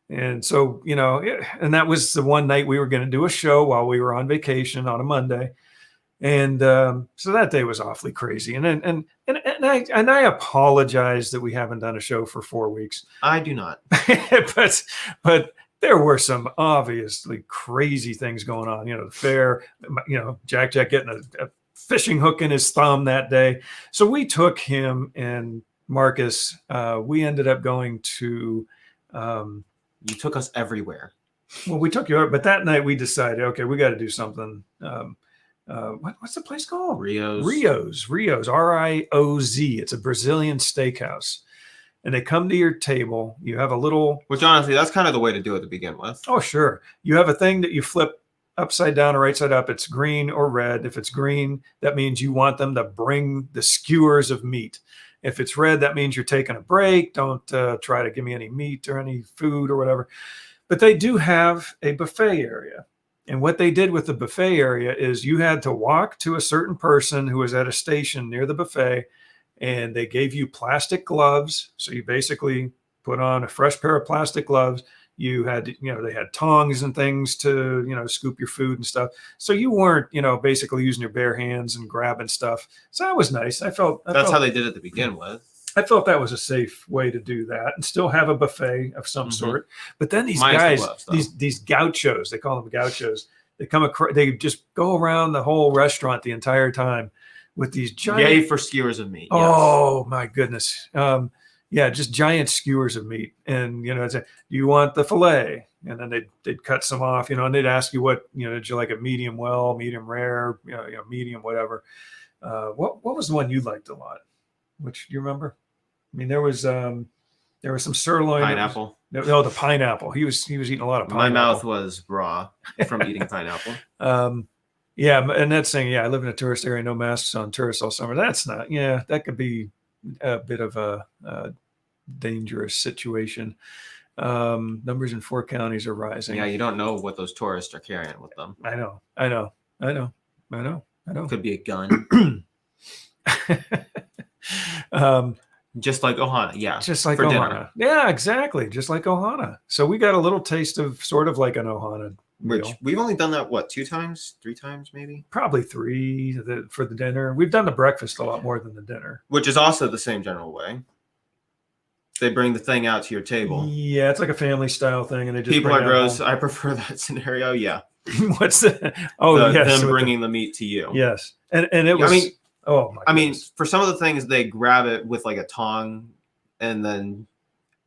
Speaker 1: And so, and that was the one night we were going to do a show while we were on vacation on a Monday. And so that day was awfully crazy. And I apologize that we haven't done a show for 4 weeks.
Speaker 2: I do not.
Speaker 1: but there were some obviously crazy things going on. The fair, Jack getting a fishing hook in his thumb that day. So we took him and Marcus. We ended up going to.
Speaker 2: You took us everywhere.
Speaker 1: Well, we took you out, but that night we decided, okay, we got to do something. What's the place called?
Speaker 2: Rio's,
Speaker 1: RIOZ. It's a Brazilian steakhouse. And they come to your table. You have a little.
Speaker 2: Which honestly, that's kind of the way to do it to begin with.
Speaker 1: Oh, sure. You have a thing that you flip upside down or right side up. It's green or red. If it's green, that means you want them to bring the skewers of meat. If it's red, that means you're taking a break. Don't try to give me any meat or any food or whatever. But they do have a buffet area. And what they did with the buffet area is you had to walk to a certain person who was at a station near the buffet, and they gave you plastic gloves. So you basically put on a fresh pair of plastic gloves. You had, they had tongs and things to, scoop your food and stuff. So you weren't, basically using your bare hands and grabbing stuff. So that was nice. That's
Speaker 2: how they did it to begin with.
Speaker 1: I felt that was a safe way to do that and still have a buffet of some sort. But then these guys, these gauchos, they call them gauchos. They come across, they just go around the whole restaurant the entire time with these giant.
Speaker 2: Yay for skewers of meat.
Speaker 1: Oh my goodness. Yeah, just giant skewers of meat. And, do you want the filet? And then they'd cut some off, and they'd ask you what, did you like a medium well, medium rare, medium, whatever. What was the one you liked a lot? Which do you remember? I mean, there was some sirloin.
Speaker 2: Pineapple.
Speaker 1: The pineapple. He was eating a lot of pineapple.
Speaker 2: My mouth was raw from eating pineapple.
Speaker 1: Yeah, and that's saying, I live in a tourist area, no masks on, tourists all summer. That's not, that could be a bit of a dangerous situation. Numbers in 4 counties are rising.
Speaker 2: Yeah, you don't know what those tourists are carrying with them.
Speaker 1: I know.
Speaker 2: Could be a gun. Just like Ohana, yeah.
Speaker 1: Just like
Speaker 2: for
Speaker 1: Ohana.
Speaker 2: Dinner.
Speaker 1: Yeah, exactly. Just like Ohana. So we got a little taste of sort of like an Ohana meal.
Speaker 2: Which we've only done that, 2 times? 3 times, maybe?
Speaker 1: Probably 3 for the dinner. We've done the breakfast a lot more than the dinner.
Speaker 2: Which is also the same general way. They bring the thing out to your table.
Speaker 1: Yeah, it's like a family style thing. And they just
Speaker 2: people are gross. I prefer that scenario, yeah.
Speaker 1: What's the... Oh, yes.
Speaker 2: Them bringing the meat to you.
Speaker 1: Yes. And it was...
Speaker 2: I mean, for some of the things, they grab it with like a tong and then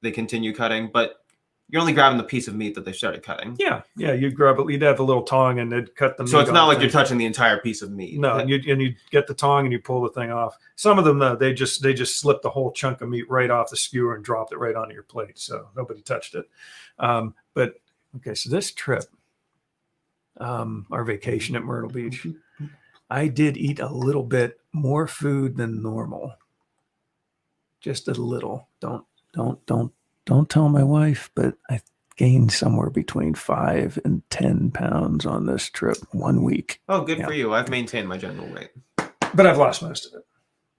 Speaker 2: they continue cutting, but you're only grabbing the piece of meat that they started cutting.
Speaker 1: Yeah. You'd grab it, you'd have a little tong and they'd cut the meat.
Speaker 2: So it's not like you're touching the entire piece of meat.
Speaker 1: No, and you get the tong and you pull the thing off. Some of them, they just slip the whole chunk of meat right off the skewer and dropped it right onto your plate. So nobody touched it. But okay, so this trip, our vacation at Myrtle Beach, I did eat a little bit more food than normal. Just a little. Don't tell my wife, but I gained somewhere between 5 and 10 pounds on this trip 1 week.
Speaker 2: Oh, good for you. I've maintained my general weight.
Speaker 1: But I've lost most of it.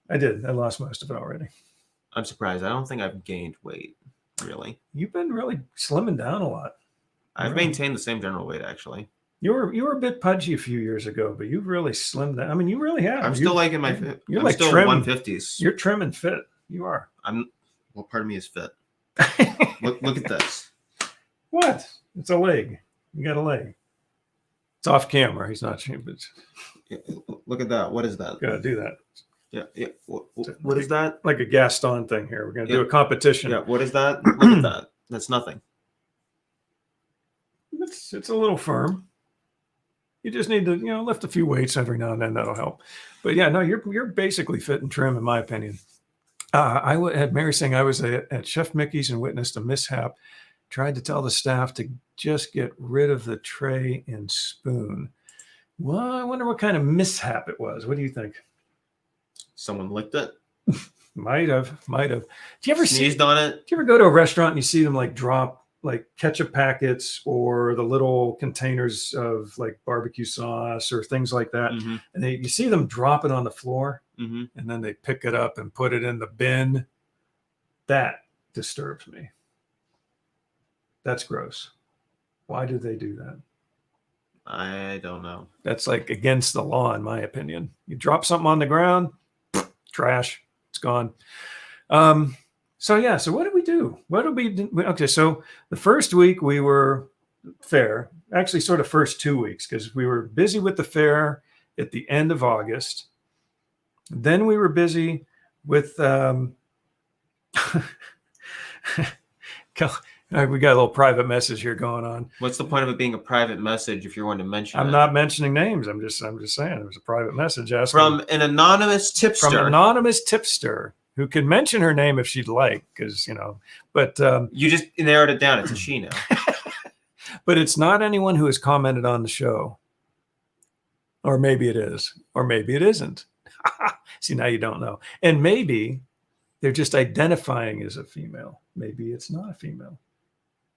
Speaker 1: I did. I lost most of it already.
Speaker 2: I'm surprised. I don't think I've gained weight, really.
Speaker 1: You've been really slimming down a lot.
Speaker 2: I've maintained the same general weight, actually.
Speaker 1: You were a bit pudgy a few years ago, but you've really slimmed down. I mean, you really have.
Speaker 2: I'm still like in my.
Speaker 1: You're
Speaker 2: I'm
Speaker 1: like
Speaker 2: still
Speaker 1: trim,
Speaker 2: 150s.
Speaker 1: You're trim and fit. You are.
Speaker 2: What part of me is fit? Look at this.
Speaker 1: What? It's a leg. You got a leg. It's off camera. He's not cheap, but
Speaker 2: look at that. What is that?
Speaker 1: Gotta do that.
Speaker 2: Yeah. What is that?
Speaker 1: Like a Gaston thing here. We're gonna do a competition.
Speaker 2: Yeah. What is that? Look at that. That's nothing.
Speaker 1: it's a little firm. You just need to, lift a few weights every now and then. That'll help. But yeah, no, you're basically fit and trim, in my opinion. Had Mary saying I was at Chef Mickey's and witnessed a mishap. Tried to tell the staff to just get rid of the tray and spoon. Well, I wonder what kind of mishap it was. What do you think?
Speaker 2: Someone licked it.
Speaker 1: Might have. Do you ever
Speaker 2: Sneezed on it?
Speaker 1: Do you ever go to a restaurant and you see them like drop like ketchup packets or the little containers of like barbecue sauce or things like that, and you see them drop it on the floor, and then they pick it up and put it in the bin? That disturbs me. That's gross. Why do they do that?
Speaker 2: I don't know.
Speaker 1: That's like against the law, in my opinion. You drop something on the ground, trash, it's gone. So what did we do? Okay, so the first week we were fair, actually sort of first 2 weeks, because we were busy with the fair at the end of August. Then we were busy with we got a little private message here going on.
Speaker 2: What's the point of it being a private message if you're going to mention it?
Speaker 1: I'm not mentioning names. I'm just saying it was a private message
Speaker 2: from an anonymous tipster.
Speaker 1: From an anonymous tipster who can mention her name if she'd like, because but
Speaker 2: you just narrowed it down. It's a she now.
Speaker 1: But it's not anyone who has commented on the show. Or maybe it is, or maybe it isn't. See, now you don't know. And maybe they're just identifying as a female. Maybe it's not a female.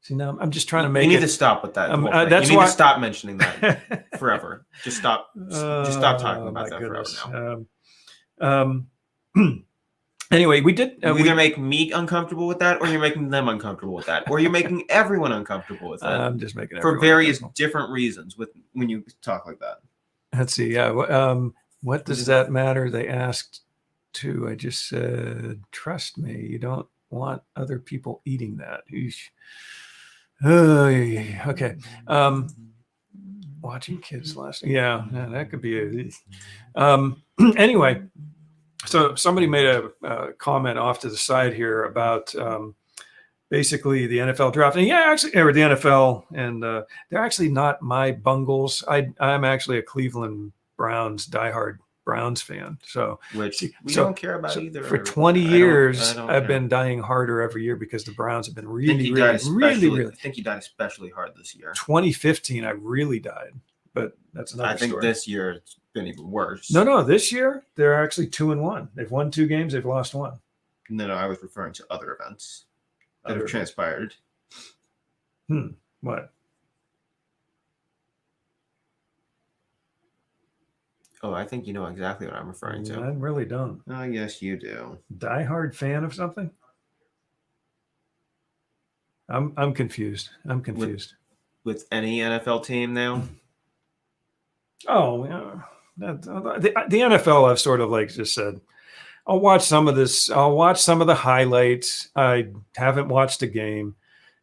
Speaker 1: See, now I'm just trying to make.
Speaker 2: You need to stop with that.
Speaker 1: That's
Speaker 2: you need
Speaker 1: why
Speaker 2: to stop mentioning that forever. Just stop. Just stop talking about that
Speaker 1: goodness.
Speaker 2: forever now.
Speaker 1: Anyway, we did.
Speaker 2: You either make me uncomfortable with that, or you're making them uncomfortable with that, or you're making everyone uncomfortable with that.
Speaker 1: I'm just making it
Speaker 2: for various different reasons. When you talk like that.
Speaker 1: Let's see. Yeah. What does that matter? They asked to. I just said, trust me. You don't want other people eating that. Okay. Watching kids last. Yeah, that could be anyway, so somebody made a comment off to the side here about basically the NFL draft. And or the NFL, and they're actually not my Bungles. I'm actually a Cleveland Browns diehard Browns fan. So
Speaker 2: which we don't care about either.
Speaker 1: For 20 years, I've been dying harder every year because the Browns have been really. I
Speaker 2: think you died especially hard this year.
Speaker 1: 2015, I really died, but that's another story.
Speaker 2: I think this year it's been even worse.
Speaker 1: No, this year they're actually 2-1. They've won 2 games, they've lost 1.
Speaker 2: No, I was referring to other events that have transpired.
Speaker 1: What?
Speaker 2: Oh, I think you know exactly what I'm referring to.
Speaker 1: I really don't.
Speaker 2: I guess you do.
Speaker 1: Diehard fan of something? I'm confused.
Speaker 2: With any NFL team now?
Speaker 1: Oh, yeah. The NFL, I've sort of like just said, I'll watch some of this. I'll watch some of the highlights. I haven't watched a game.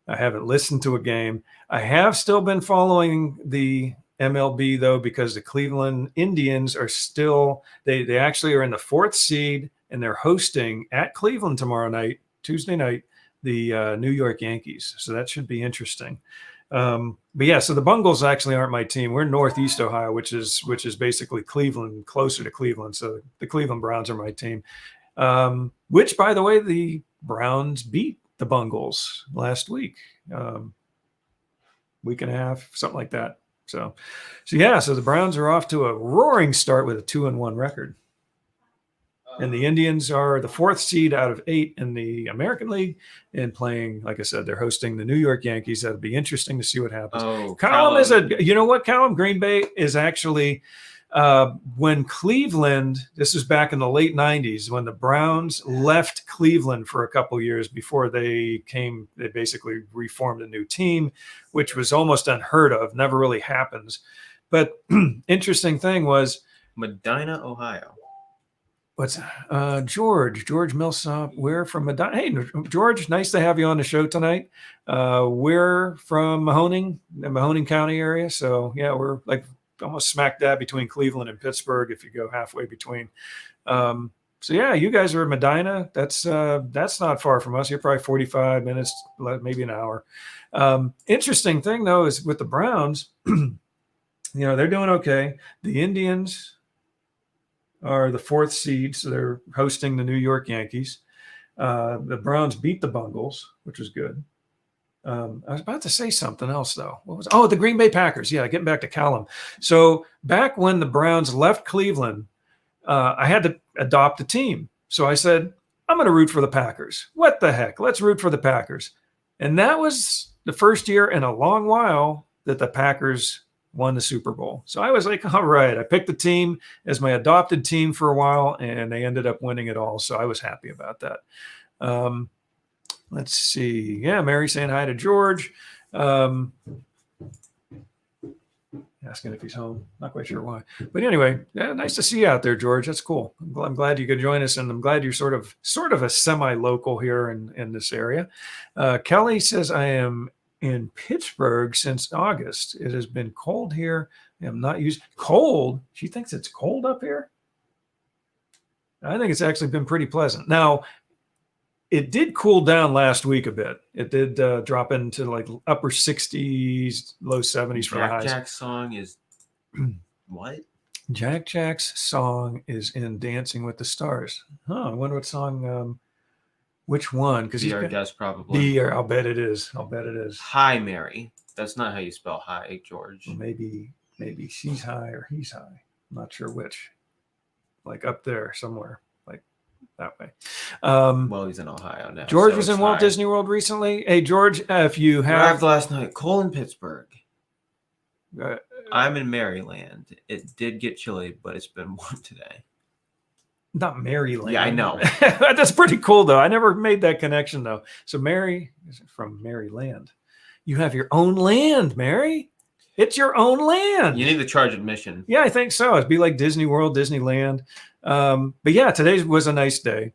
Speaker 1: I haven't listened to a game. I have still been following the MLB though, because the Cleveland Indians are still, they actually are in the 4th seed, and they're hosting at Cleveland tomorrow night, Tuesday night, the New York Yankees. So that should be interesting. But yeah, so the Bungles actually aren't my team. We're in Northeast Ohio, which is basically Cleveland, closer to Cleveland. So the Cleveland Browns are my team. Which, by the way, the Browns beat the Bungles last week, week and a half, something like that. So the Browns are off to a roaring start with a 2-1 record. And the Indians are the 4th seed out of 8 in the American League, and playing, like I said, they're hosting the New York Yankees. That'll be interesting to see what happens. Callum is Callum Green Bay is actually when Cleveland, this is back in the late 90s, when the Browns left Cleveland for a couple years before they basically reformed a new team, which was almost unheard of, never really happens. But interesting thing was
Speaker 2: Medina, Ohio.
Speaker 1: What's George Millsop? We're from Medina. Hey, George, nice to have you on the show tonight. We're from Mahoning, the Mahoning County area. So yeah, we're like almost smack dab between Cleveland and Pittsburgh if you go halfway between. So yeah, you guys are in Medina. That's not far from us. You're probably 45 minutes, maybe an hour. Interesting thing though is with the Browns, they're doing okay. The Indians are the 4th seed, so they're hosting the New York Yankees. The Browns beat the Bungles, which was good. I was about to say something else though. What was? Oh, the Green Bay Packers. Yeah, getting back to Callum. So back when the Browns left Cleveland, I had to adopt a team. So I said, I'm going to root for the Packers. What the heck? Let's root for the Packers. And that was the first year in a long while that the Packers won the Super Bowl. So I was like, all right, I picked the team as my adopted team for a while, and they ended up winning it all. So I was happy about that. Let's see. Yeah, Mary saying hi to George. Asking if he's home. Not quite sure why. But anyway, yeah, nice to see you out there, George. That's cool. I'm glad you could join us, and I'm glad you're sort of a semi-local here in this area. Kelly says, I am in Pittsburgh since August. It has been cold here. I'm not used cold. She thinks it's cold up here. I think it's actually been pretty pleasant. Now, it did cool down last week a bit. It did drop into like upper 60s, low 70s for the highs.
Speaker 2: Jack's song is what?
Speaker 1: Jack's song is in Dancing with the Stars. I wonder what song. Which one? Because
Speaker 2: Be Our Guest, probably.
Speaker 1: I'll bet it is.
Speaker 2: Hi, Mary. That's not how you spell hi, George.
Speaker 1: Well, maybe she's high or he's high. I'm not sure which. Like up there somewhere. That way.
Speaker 2: Well, he's in Ohio now.
Speaker 1: George was in Walt Disney World recently. Hey, George, if you
Speaker 2: arrived last night, Cole in Pittsburgh.
Speaker 1: Uh,
Speaker 2: I'm in Maryland. It did get chilly, but it's been warm today.
Speaker 1: Not Maryland.
Speaker 2: Yeah, I know.
Speaker 1: That's pretty cool, though. I never made that connection, though. So Mary is from Maryland. You have your own land, Mary. It's your own land.
Speaker 2: You need to charge admission.
Speaker 1: Yeah, I think so. It'd be like Disney World, Disneyland. But yeah, today was a nice day.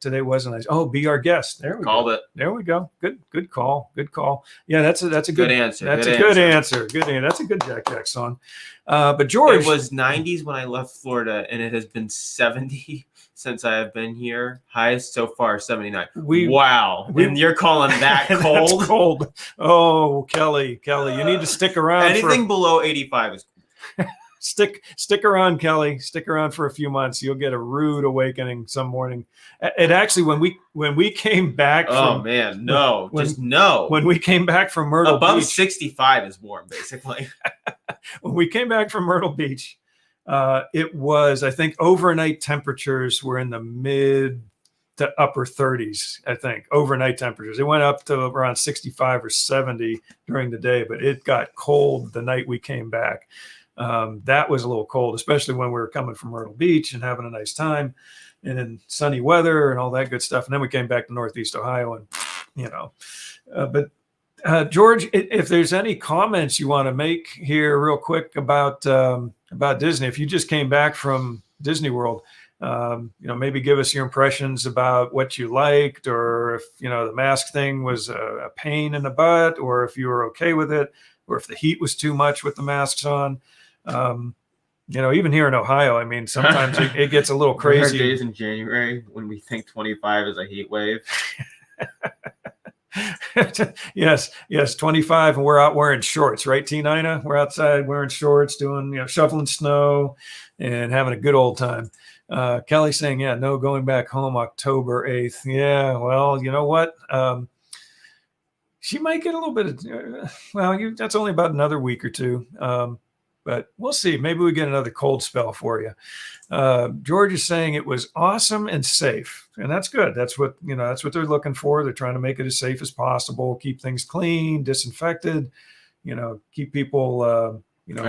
Speaker 1: Oh, be our guest. There we
Speaker 2: Called
Speaker 1: go.
Speaker 2: it.
Speaker 1: There we go. Good call. Yeah, that's a good
Speaker 2: answer.
Speaker 1: That's a good answer. That's a good Jack song. But George,
Speaker 2: it was 90s when I left Florida, and it has been 70 since I have been here. Highest so far 79. Wow. And you're calling that cold?
Speaker 1: That's cold. Oh, Kelly, you need to stick around.
Speaker 2: Anything below 85 is cool.
Speaker 1: Stick around, Kelly. Stick around for a few months. You'll get a rude awakening some morning. And actually, when we came back, when we came back from Myrtle
Speaker 2: above
Speaker 1: Beach,
Speaker 2: 65 is warm, basically.
Speaker 1: When we came back from Myrtle Beach, it was, I think, overnight temperatures were in the mid to upper 30s. I think overnight temperatures. It went up to around 65 or 70 during the day, but it got cold the night we came back. That was a little cold, especially when we were coming from Myrtle Beach and having a nice time and in sunny weather and all that good stuff. And then we came back to Northeast Ohio and, George, if there's any comments you want to make here real quick about Disney, if you just came back from Disney World, maybe give us your impressions about what you liked, or if, the mask thing was a pain in the butt, or if you were okay with it, or if the heat was too much with the masks on. Even here in Ohio, I mean, sometimes it gets a little crazy.
Speaker 2: There are days in January when we think 25 is a heat wave.
Speaker 1: Yes, 25, and we're out wearing shorts, right, T9? We're outside wearing shorts, doing, shoveling snow and having a good old time. Kelly saying, yeah, no, going back home October 8th. Yeah, well, you know what? She might get a little bit of, that's only about another week or two. But we'll see. Maybe we get another cold spell for you. George is saying it was awesome and safe, and that's good. That's what they're looking for. They're trying to make it as safe as possible, keep things clean, disinfected. Keep people.
Speaker 2: I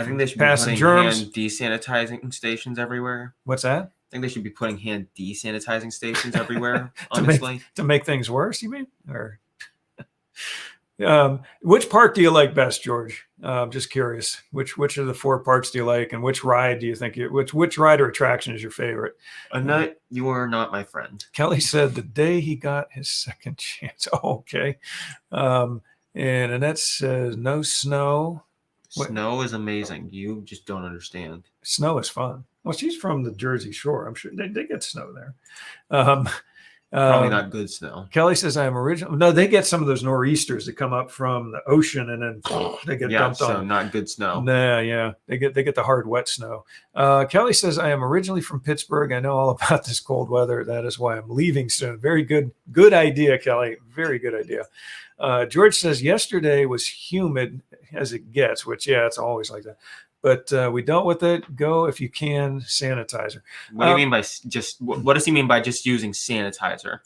Speaker 2: think they should
Speaker 1: passing
Speaker 2: be putting
Speaker 1: germs.
Speaker 2: Hand desanitizing stations everywhere.
Speaker 1: What's that?
Speaker 2: I think they should be putting hand desanitizing stations everywhere. Honestly,
Speaker 1: to make things worse, you mean? Or which park do you like best, George? Just curious. Which of the 4 parks do you like, and which ride do you think which ride or attraction is your favorite?
Speaker 2: You are not my friend.
Speaker 1: Kelly said the day he got his second chance. Oh, okay. And Annette says no snow.
Speaker 2: Snow is amazing. You just don't understand.
Speaker 1: Snow is fun. Well, she's from the Jersey Shore. I'm sure they get snow there.
Speaker 2: Probably not good snow.
Speaker 1: Kelly says I am original. No, they get some of those nor'easters that come up from the ocean and then they get dumped
Speaker 2: so
Speaker 1: on.
Speaker 2: not good snow.
Speaker 1: Nah, yeah, they get the hard, wet snow. Kelly says I am originally from Pittsburgh. I know all about this cold weather. That is why I'm leaving soon. Very good idea, Kelly. Very good idea. George says yesterday was humid as it gets, which it's always like that. But we dealt with it. Go if you can. Sanitizer.
Speaker 2: What do you mean by just? What does he mean by just using sanitizer?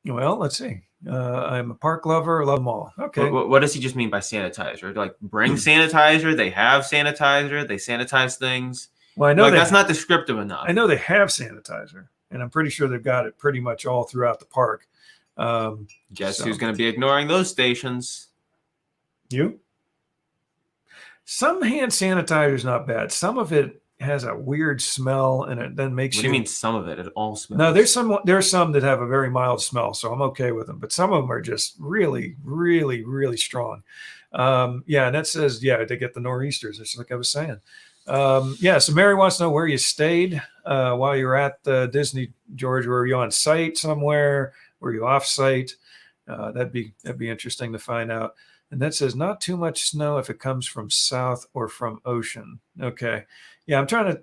Speaker 1: Well, let's see. I'm a park lover. Love them all. Okay.
Speaker 2: What does he just mean by sanitizer? Like bring sanitizer. They have sanitizer. They sanitize things.
Speaker 1: Well, I know
Speaker 2: that's not descriptive enough.
Speaker 1: I know they have sanitizer, and I'm pretty sure they've got it pretty much all throughout the park.
Speaker 2: Guess who's going to be ignoring those stations?
Speaker 1: You. Some hand sanitizer is not bad. Some of it has a weird smell, and it then makes
Speaker 2: What do you mean some of it? It all smells.
Speaker 1: No, there's some that have a very mild smell, so I'm okay with them. But some of them are just really, really, really strong. And that says they get the nor'easters. Just like I was saying. So Mary wants to know where you stayed while you were at Disney, George. Were you on site somewhere? Were you off site? That'd be interesting to find out. And that says not too much snow if it comes from south or from ocean. Okay. Yeah, I'm trying to.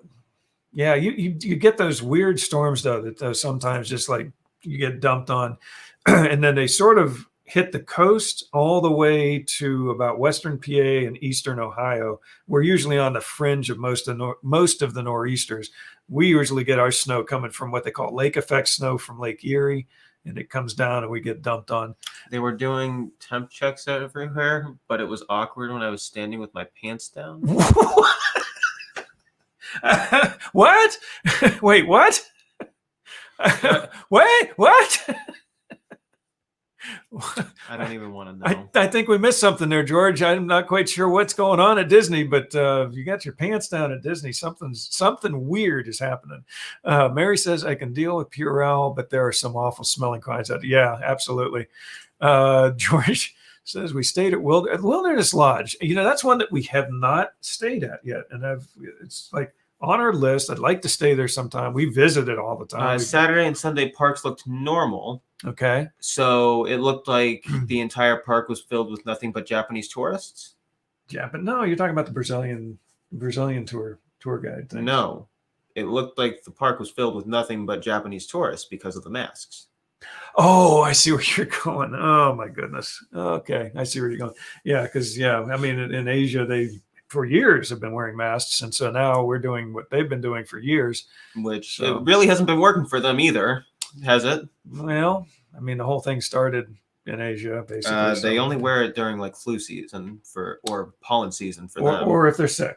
Speaker 1: Yeah, you get those weird storms though that sometimes just like you get dumped on, and then they sort of hit the coast all the way to about western PA and eastern Ohio. We're usually on the fringe of most of the nor'easters. We usually get our snow coming from what they call lake effect snow from Lake Erie. And it comes down and we get dumped on.
Speaker 2: They were doing temp checks everywhere, but it was awkward when I was standing with my pants down.
Speaker 1: What? Wait, what? Wait, what?
Speaker 2: I don't even want to know.
Speaker 1: I think we missed something there, George. I'm not quite sure what's going on at Disney, but you got your pants down at Disney. Something weird is happening. Mary says I can deal with Purell, but there are some awful smelling kinds. Yeah, absolutely. George says we stayed at Wilderness Lodge. That's one that we have not stayed at yet, and it's like on our list. I'd like to stay there sometime. We visit it all the time.
Speaker 2: Saturday and Sunday parks looked normal.
Speaker 1: Okay.
Speaker 2: So it looked like the entire park was filled with nothing but Japanese tourists.
Speaker 1: No, you're talking about the Brazilian tour guide thing.
Speaker 2: No, it looked like the park was filled with nothing but Japanese tourists because of the masks.
Speaker 1: Oh, I see where you're going. Oh my goodness. Okay, I see where you're going. Yeah, because I mean, in Asia they for years have been wearing masks, and so now we're doing what they've been doing for years,
Speaker 2: which it really hasn't been working for them either. Has it?
Speaker 1: Well, I mean, the whole thing started in Asia, basically.
Speaker 2: They only wear it during like flu season or pollen season for them.
Speaker 1: Or if they're sick.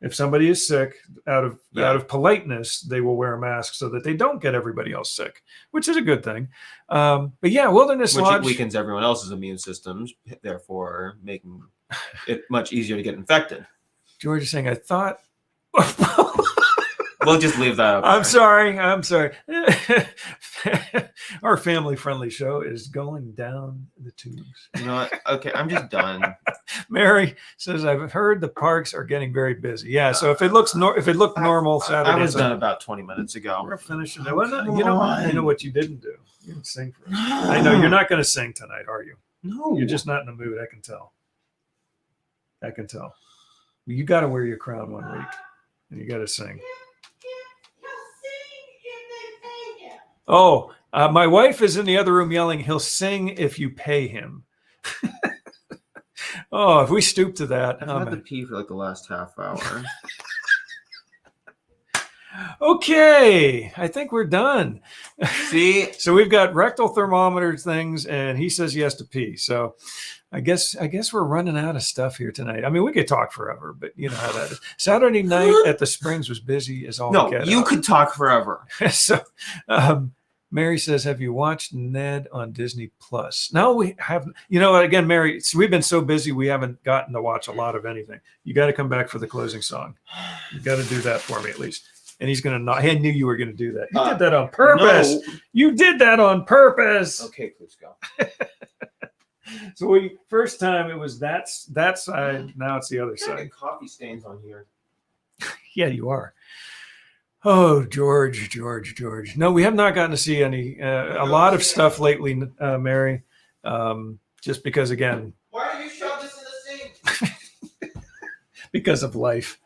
Speaker 1: If somebody is sick, out of politeness, they will wear a mask so that they don't get everybody else sick, which is a good thing. But Wilderness Lodge,
Speaker 2: which weakens everyone else's immune systems, therefore making it much easier to get infected.
Speaker 1: George is saying, I thought.
Speaker 2: We'll just leave that up.
Speaker 1: I'm sorry. Our family-friendly show is going down the tubes.
Speaker 2: You know what? Okay, I'm just done.
Speaker 1: Mary says, "I've heard the parks are getting very busy." Yeah, so if it looked normal Saturday,
Speaker 2: I was done about 20 minutes ago.
Speaker 1: We're finishing. You know what you didn't do? You didn't sing for us. I know you're not going to sing tonight, are you?
Speaker 2: No,
Speaker 1: you're just not in the mood. I can tell. You got to wear your crown one week, and you got to sing. Oh, my wife is in the other room yelling, he'll sing if you pay him. Oh, if we stoop to that.
Speaker 2: I've had to pee for like the last half hour.
Speaker 1: Okay, I think we're done.
Speaker 2: See?
Speaker 1: So we've got rectal thermometer things, and he says yes to pee. So I guess we're running out of stuff here tonight. I mean, we could talk forever, but you know how that is. Saturday night at the Springs was busy as all
Speaker 2: No,
Speaker 1: get
Speaker 2: you
Speaker 1: out.
Speaker 2: could talk forever.
Speaker 1: So Mary says, have you watched Ned on Disney Plus? No, we haven't. You know, again, Mary, we've been so busy, we haven't gotten to watch a lot of anything. You got to come back for the closing song. You got to do that for me at least. And he's going to not. I knew you were going to do that. You did that on purpose. No. You did that on purpose.
Speaker 2: Okay, please go.
Speaker 1: So first time it was that side. Now it's the other side.
Speaker 2: Coffee stains on here.
Speaker 1: Yeah, you are. Oh, George. No, we have not gotten to see any a lot of stuff lately, Mary. Just because, again,
Speaker 2: Why do you shove this in the sink?
Speaker 1: because of life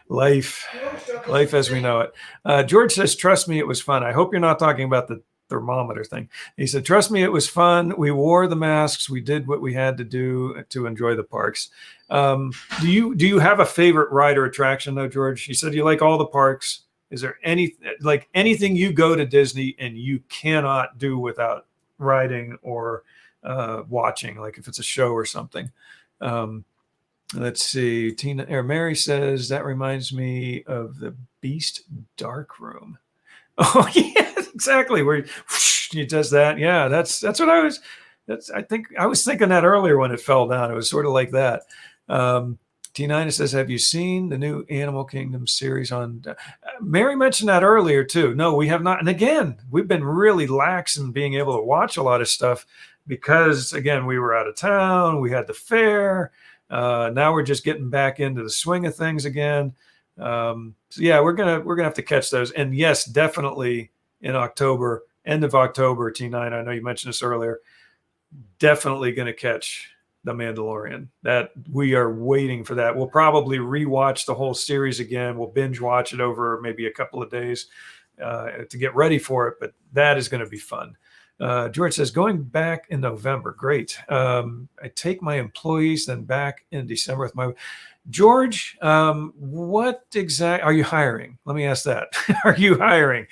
Speaker 1: as we know it. George says, "Trust me, it was fun." I hope you're not talking about the thermometer thing. He said, "Trust me, it was fun. We wore the masks. We did what we had to do to enjoy the parks." Do you have a favorite ride or attraction though, George? He said you like all the parks. Is there anything you go to Disney and you cannot do without riding or watching, like if it's a show or something? Let's see. Mary says that reminds me of the Beast Dark Room. Oh yeah, exactly. Where he does that. Yeah, that's what I was. I think I was thinking that earlier when it fell down. It was sort of like that. T9 says, "Have you seen the new Animal Kingdom series on?" Mary mentioned that earlier too. No, we have not. And again, we've been really lax in being able to watch a lot of stuff because, again, we were out of town. We had the fair. Now we're just getting back into the swing of things again. So yeah, we're gonna have to catch those. And yes, definitely in October, end of October. T9, I know you mentioned this earlier. Definitely going to catch The Mandalorian. That we are waiting for that. We'll probably rewatch the whole series again. We'll binge watch it over maybe a couple of days to get ready for it. But that is going to be fun. George says, going back in November. Great. I take my employees then back in December with my George. What exact are you hiring? Let me ask that. Are you hiring?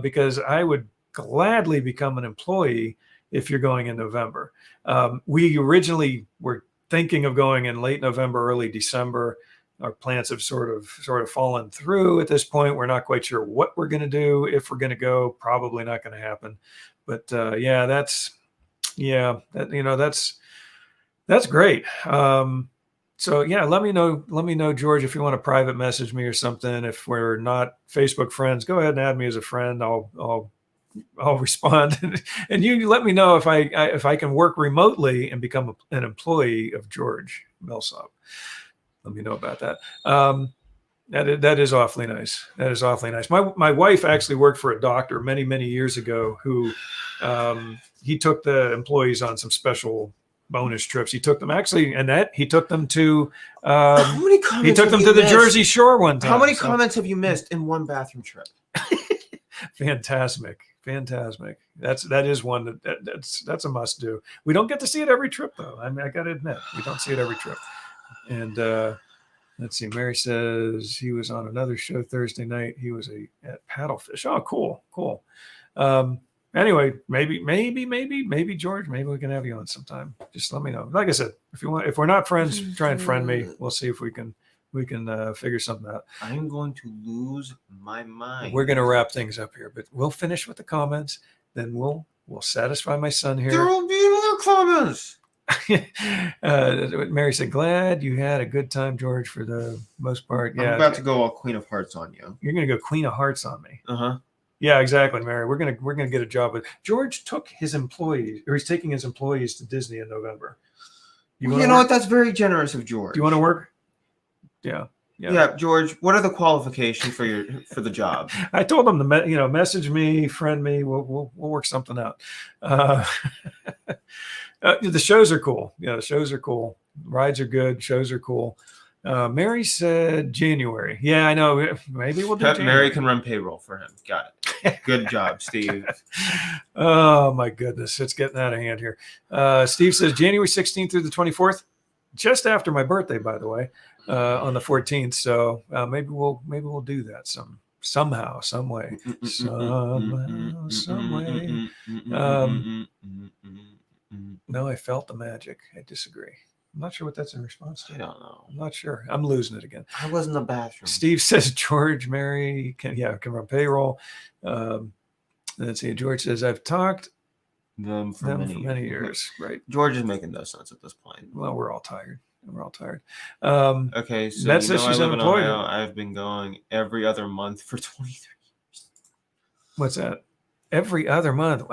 Speaker 1: Because I would gladly become an employee if you're going in November. We originally were thinking of going in late November, early December. Our plans have sort of fallen through at this point. We're not quite sure what we're going to do. If we're going to go, probably not going to happen. But yeah, that's great. So yeah, let me know, George, if you want to private message me or something. If we're not Facebook friends, go ahead and add me as a friend. I'll respond, and you let me know if I can work remotely and become an employee of George Millsop. Let me know about that. That is awfully nice. That is awfully nice. My wife actually worked for a doctor many years ago who he took the employees on some special bonus trips. He took them Annette. He took them to
Speaker 2: How many comments
Speaker 1: he took them to the Jersey Shore one time.
Speaker 2: How many comments have you missed in one bathroom trip?
Speaker 1: Fantastic. That is one that's a must do. We don't get to see it every trip though. I mean, I got to admit, we don't see it every trip. And let's see. Mary says he was on another show Thursday night. He was at Paddlefish. Oh, cool. Anyway, maybe George, maybe we can have you on sometime. Just let me know. Like I said, if we're not friends, try and friend me. We'll see if we can figure something out.
Speaker 2: I'm going to lose my mind.
Speaker 1: We're going to wrap things up here, but we'll finish with the comments. Then we'll satisfy my son here.
Speaker 2: There will be more comments.
Speaker 1: Mary said, "Glad you had a good time, George, for the most part." Yeah,
Speaker 2: I'm about to go all Queen of Hearts on you.
Speaker 1: You're going to go Queen of Hearts on me.
Speaker 2: Uh-huh.
Speaker 1: Yeah, exactly, Mary. We're gonna get a job with George. Took his employees, or he's taking his employees to Disney in November.
Speaker 2: You know what? That's very generous of George.
Speaker 1: Do you want to work? Yeah.
Speaker 2: George, what are the qualifications for the job?
Speaker 1: I told him to message me, friend me. We'll work something out. The shows are cool. Yeah, the shows are cool. Rides are good. Shows are cool. Mary said January. Yeah, I know. Maybe we'll do January.
Speaker 2: Mary can run payroll for him. Got it. Good job, Steve.
Speaker 1: Oh my goodness, it's getting out of hand here. Steve says January 16th through the 24th, just after my birthday, by the way, on the 14th. So maybe we'll do that somehow, some way. No, I felt the magic. I disagree. I'm not sure what that's in response to.
Speaker 2: I don't know.
Speaker 1: I'm not sure. I'm losing it again.
Speaker 2: I was in the bathroom.
Speaker 1: Steve says George, Mary can run payroll. Let's see. George says I've talked
Speaker 2: them for many
Speaker 1: years. Right.
Speaker 2: George is making no sense at this point.
Speaker 1: Well, we're all tired.
Speaker 2: Okay, so
Speaker 1: that's she's unemployed.
Speaker 2: I've been going every other month for 23 years.
Speaker 1: What's that? Every other month.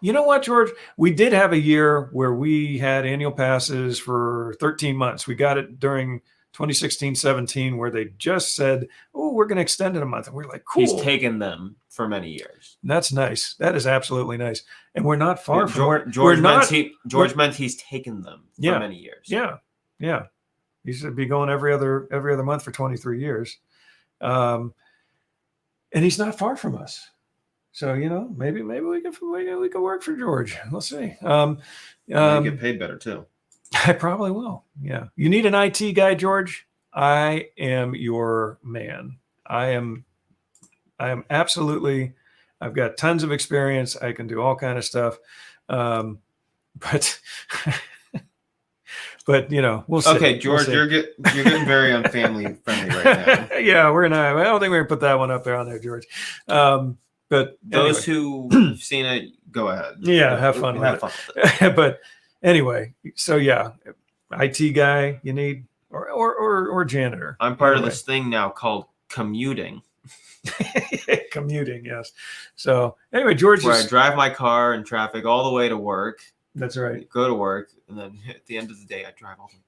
Speaker 1: You know what, George? We did have a year where we had annual passes for 13 months. We got it during 2016-17, where they just said, "Oh, we're going to extend it a month," and we're like, "Cool."
Speaker 2: He's taken them for many years.
Speaker 1: That's nice. That is absolutely nice, and we're not far from where
Speaker 2: George
Speaker 1: we're
Speaker 2: meant he's taken them for many years.
Speaker 1: Yeah. He should be going every other month for 23 years, and he's not far from us. So maybe we can work for George. We'll see.
Speaker 2: Get paid better too.
Speaker 1: I probably will. Yeah. You need an IT guy, George? I am your man. I am absolutely, I've got tons of experience. I can do all kind of stuff. But we'll see.
Speaker 2: Okay, George,
Speaker 1: we'll
Speaker 2: you're getting very unfamily friendly right now.
Speaker 1: Yeah, I don't think we're gonna put that one up there on there, George. But
Speaker 2: those who've seen it, go ahead.
Speaker 1: Yeah, have fun with it. But anyway, so yeah, IT guy you need, or janitor.
Speaker 2: I'm part of this thing now called commuting.
Speaker 1: Commuting, yes. So anyway, George,
Speaker 2: where I drive my car in traffic all the way to work.
Speaker 1: That's right.
Speaker 2: Go to work, and then at the end of the day, I drive all the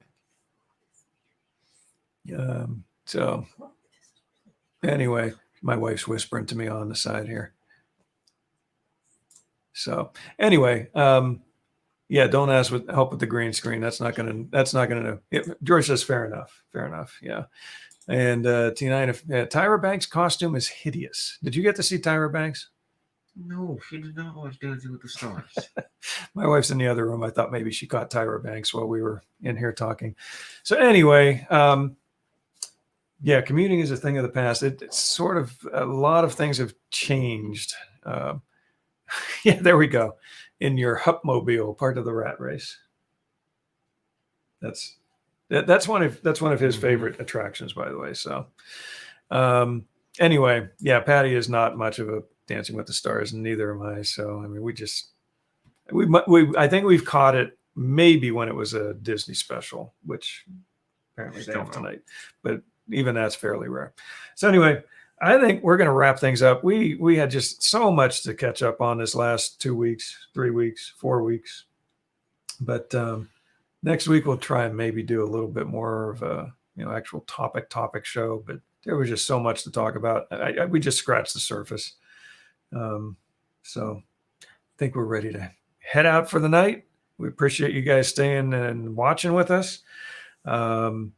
Speaker 2: way back.
Speaker 1: So anyway, my wife's whispering to me on the side here. So anyway, yeah, don't ask with help with the green screen. That's not gonna. George says, fair enough. Yeah. And T9, Tyra Banks' costume is hideous. Did you get to see Tyra Banks?
Speaker 2: No, she did not watch Dancing with the Stars.
Speaker 1: My wife's in the other room. I thought maybe she caught Tyra Banks while we were in here talking. So anyway, yeah, commuting is a thing of the past. It's sort of, a lot of things have changed. Yeah, there we go. In your Hupmobile, part of the rat race. That's one of his favorite attractions, by the way. So anyway, yeah, Patty is not much of a Dancing with the Stars, and neither am I. So I mean, I think we've caught it maybe when it was a Disney special, which apparently they have tonight, but even that's fairly rare. So anyway, I think we're going to wrap things up. We had just so much to catch up on this last 2 weeks, 3 weeks, 4 weeks, but next week we'll try and maybe do a little bit more of a actual topic show. But there was just so much to talk about. We just scratched the surface. So I think we're ready to head out for the night. We appreciate you guys staying and watching with us. If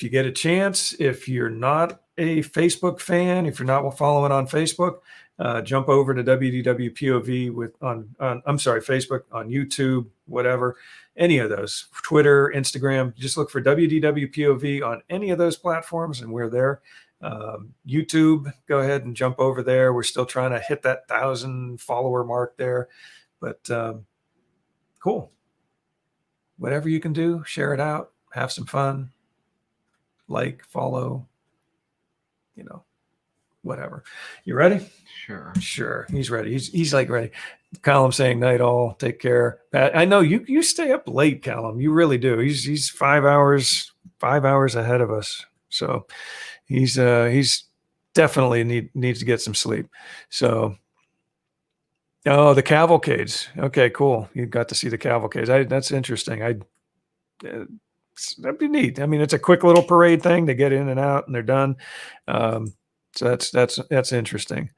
Speaker 1: you get a chance, if you're not a Facebook fan, if you're not following on Facebook, jump over to WDWpov Facebook, on YouTube, whatever, any of those, Twitter, Instagram. Just look for WDWpov on any of those platforms, and we're there. YouTube, go ahead and jump over there. We're still trying to hit that 1,000 follower mark there, but cool. Whatever you can do, share it out, have some fun, follow, whatever. You ready? Sure. He's ready. He's like ready. Callum saying night all. Take care. Pat, I know you stay up late, Callum. You really do. He's 5 hours ahead of us. So he's definitely needs to get some sleep. So the cavalcades. Okay, cool. You got to see the cavalcades. That's interesting. That'd be neat. I mean, it's a quick little parade thing. They get in and out and they're done. So that's interesting.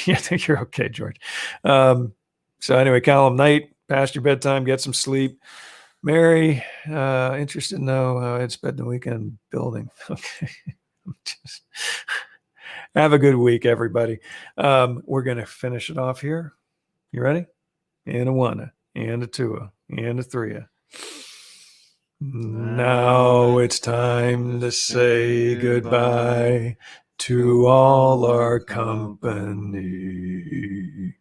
Speaker 1: Yeah, I think you're okay, George. So anyway, Callum, night, past your bedtime, get some sleep. Mary, interested to know how Ed spent the weekend building. Okay. Have a good week, everybody. We're going to finish it off here. You ready? And a one, and a two, and a three. Now it's time to say goodbye to all our company.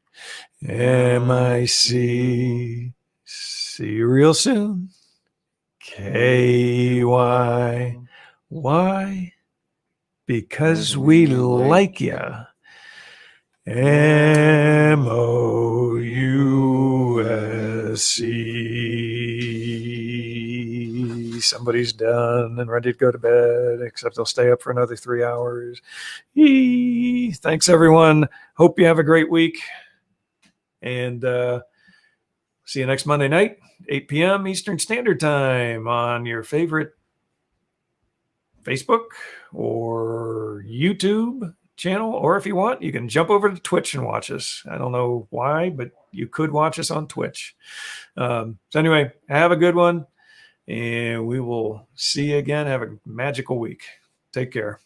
Speaker 1: MIC. See you real soon. KY. Why? Because we like ya. MOUSC. Somebody's done and ready to go to bed, except they'll stay up for another 3 hours. Thanks, everyone. Hope you have a great week. And see you next Monday night, 8 p.m. Eastern Standard Time on your favorite Facebook or YouTube channel, or if you want, you can jump over to Twitch and watch us. I don't know why, but you could watch us on Twitch. So anyway, have a good one, and we will see you again. Have a magical week. Take care.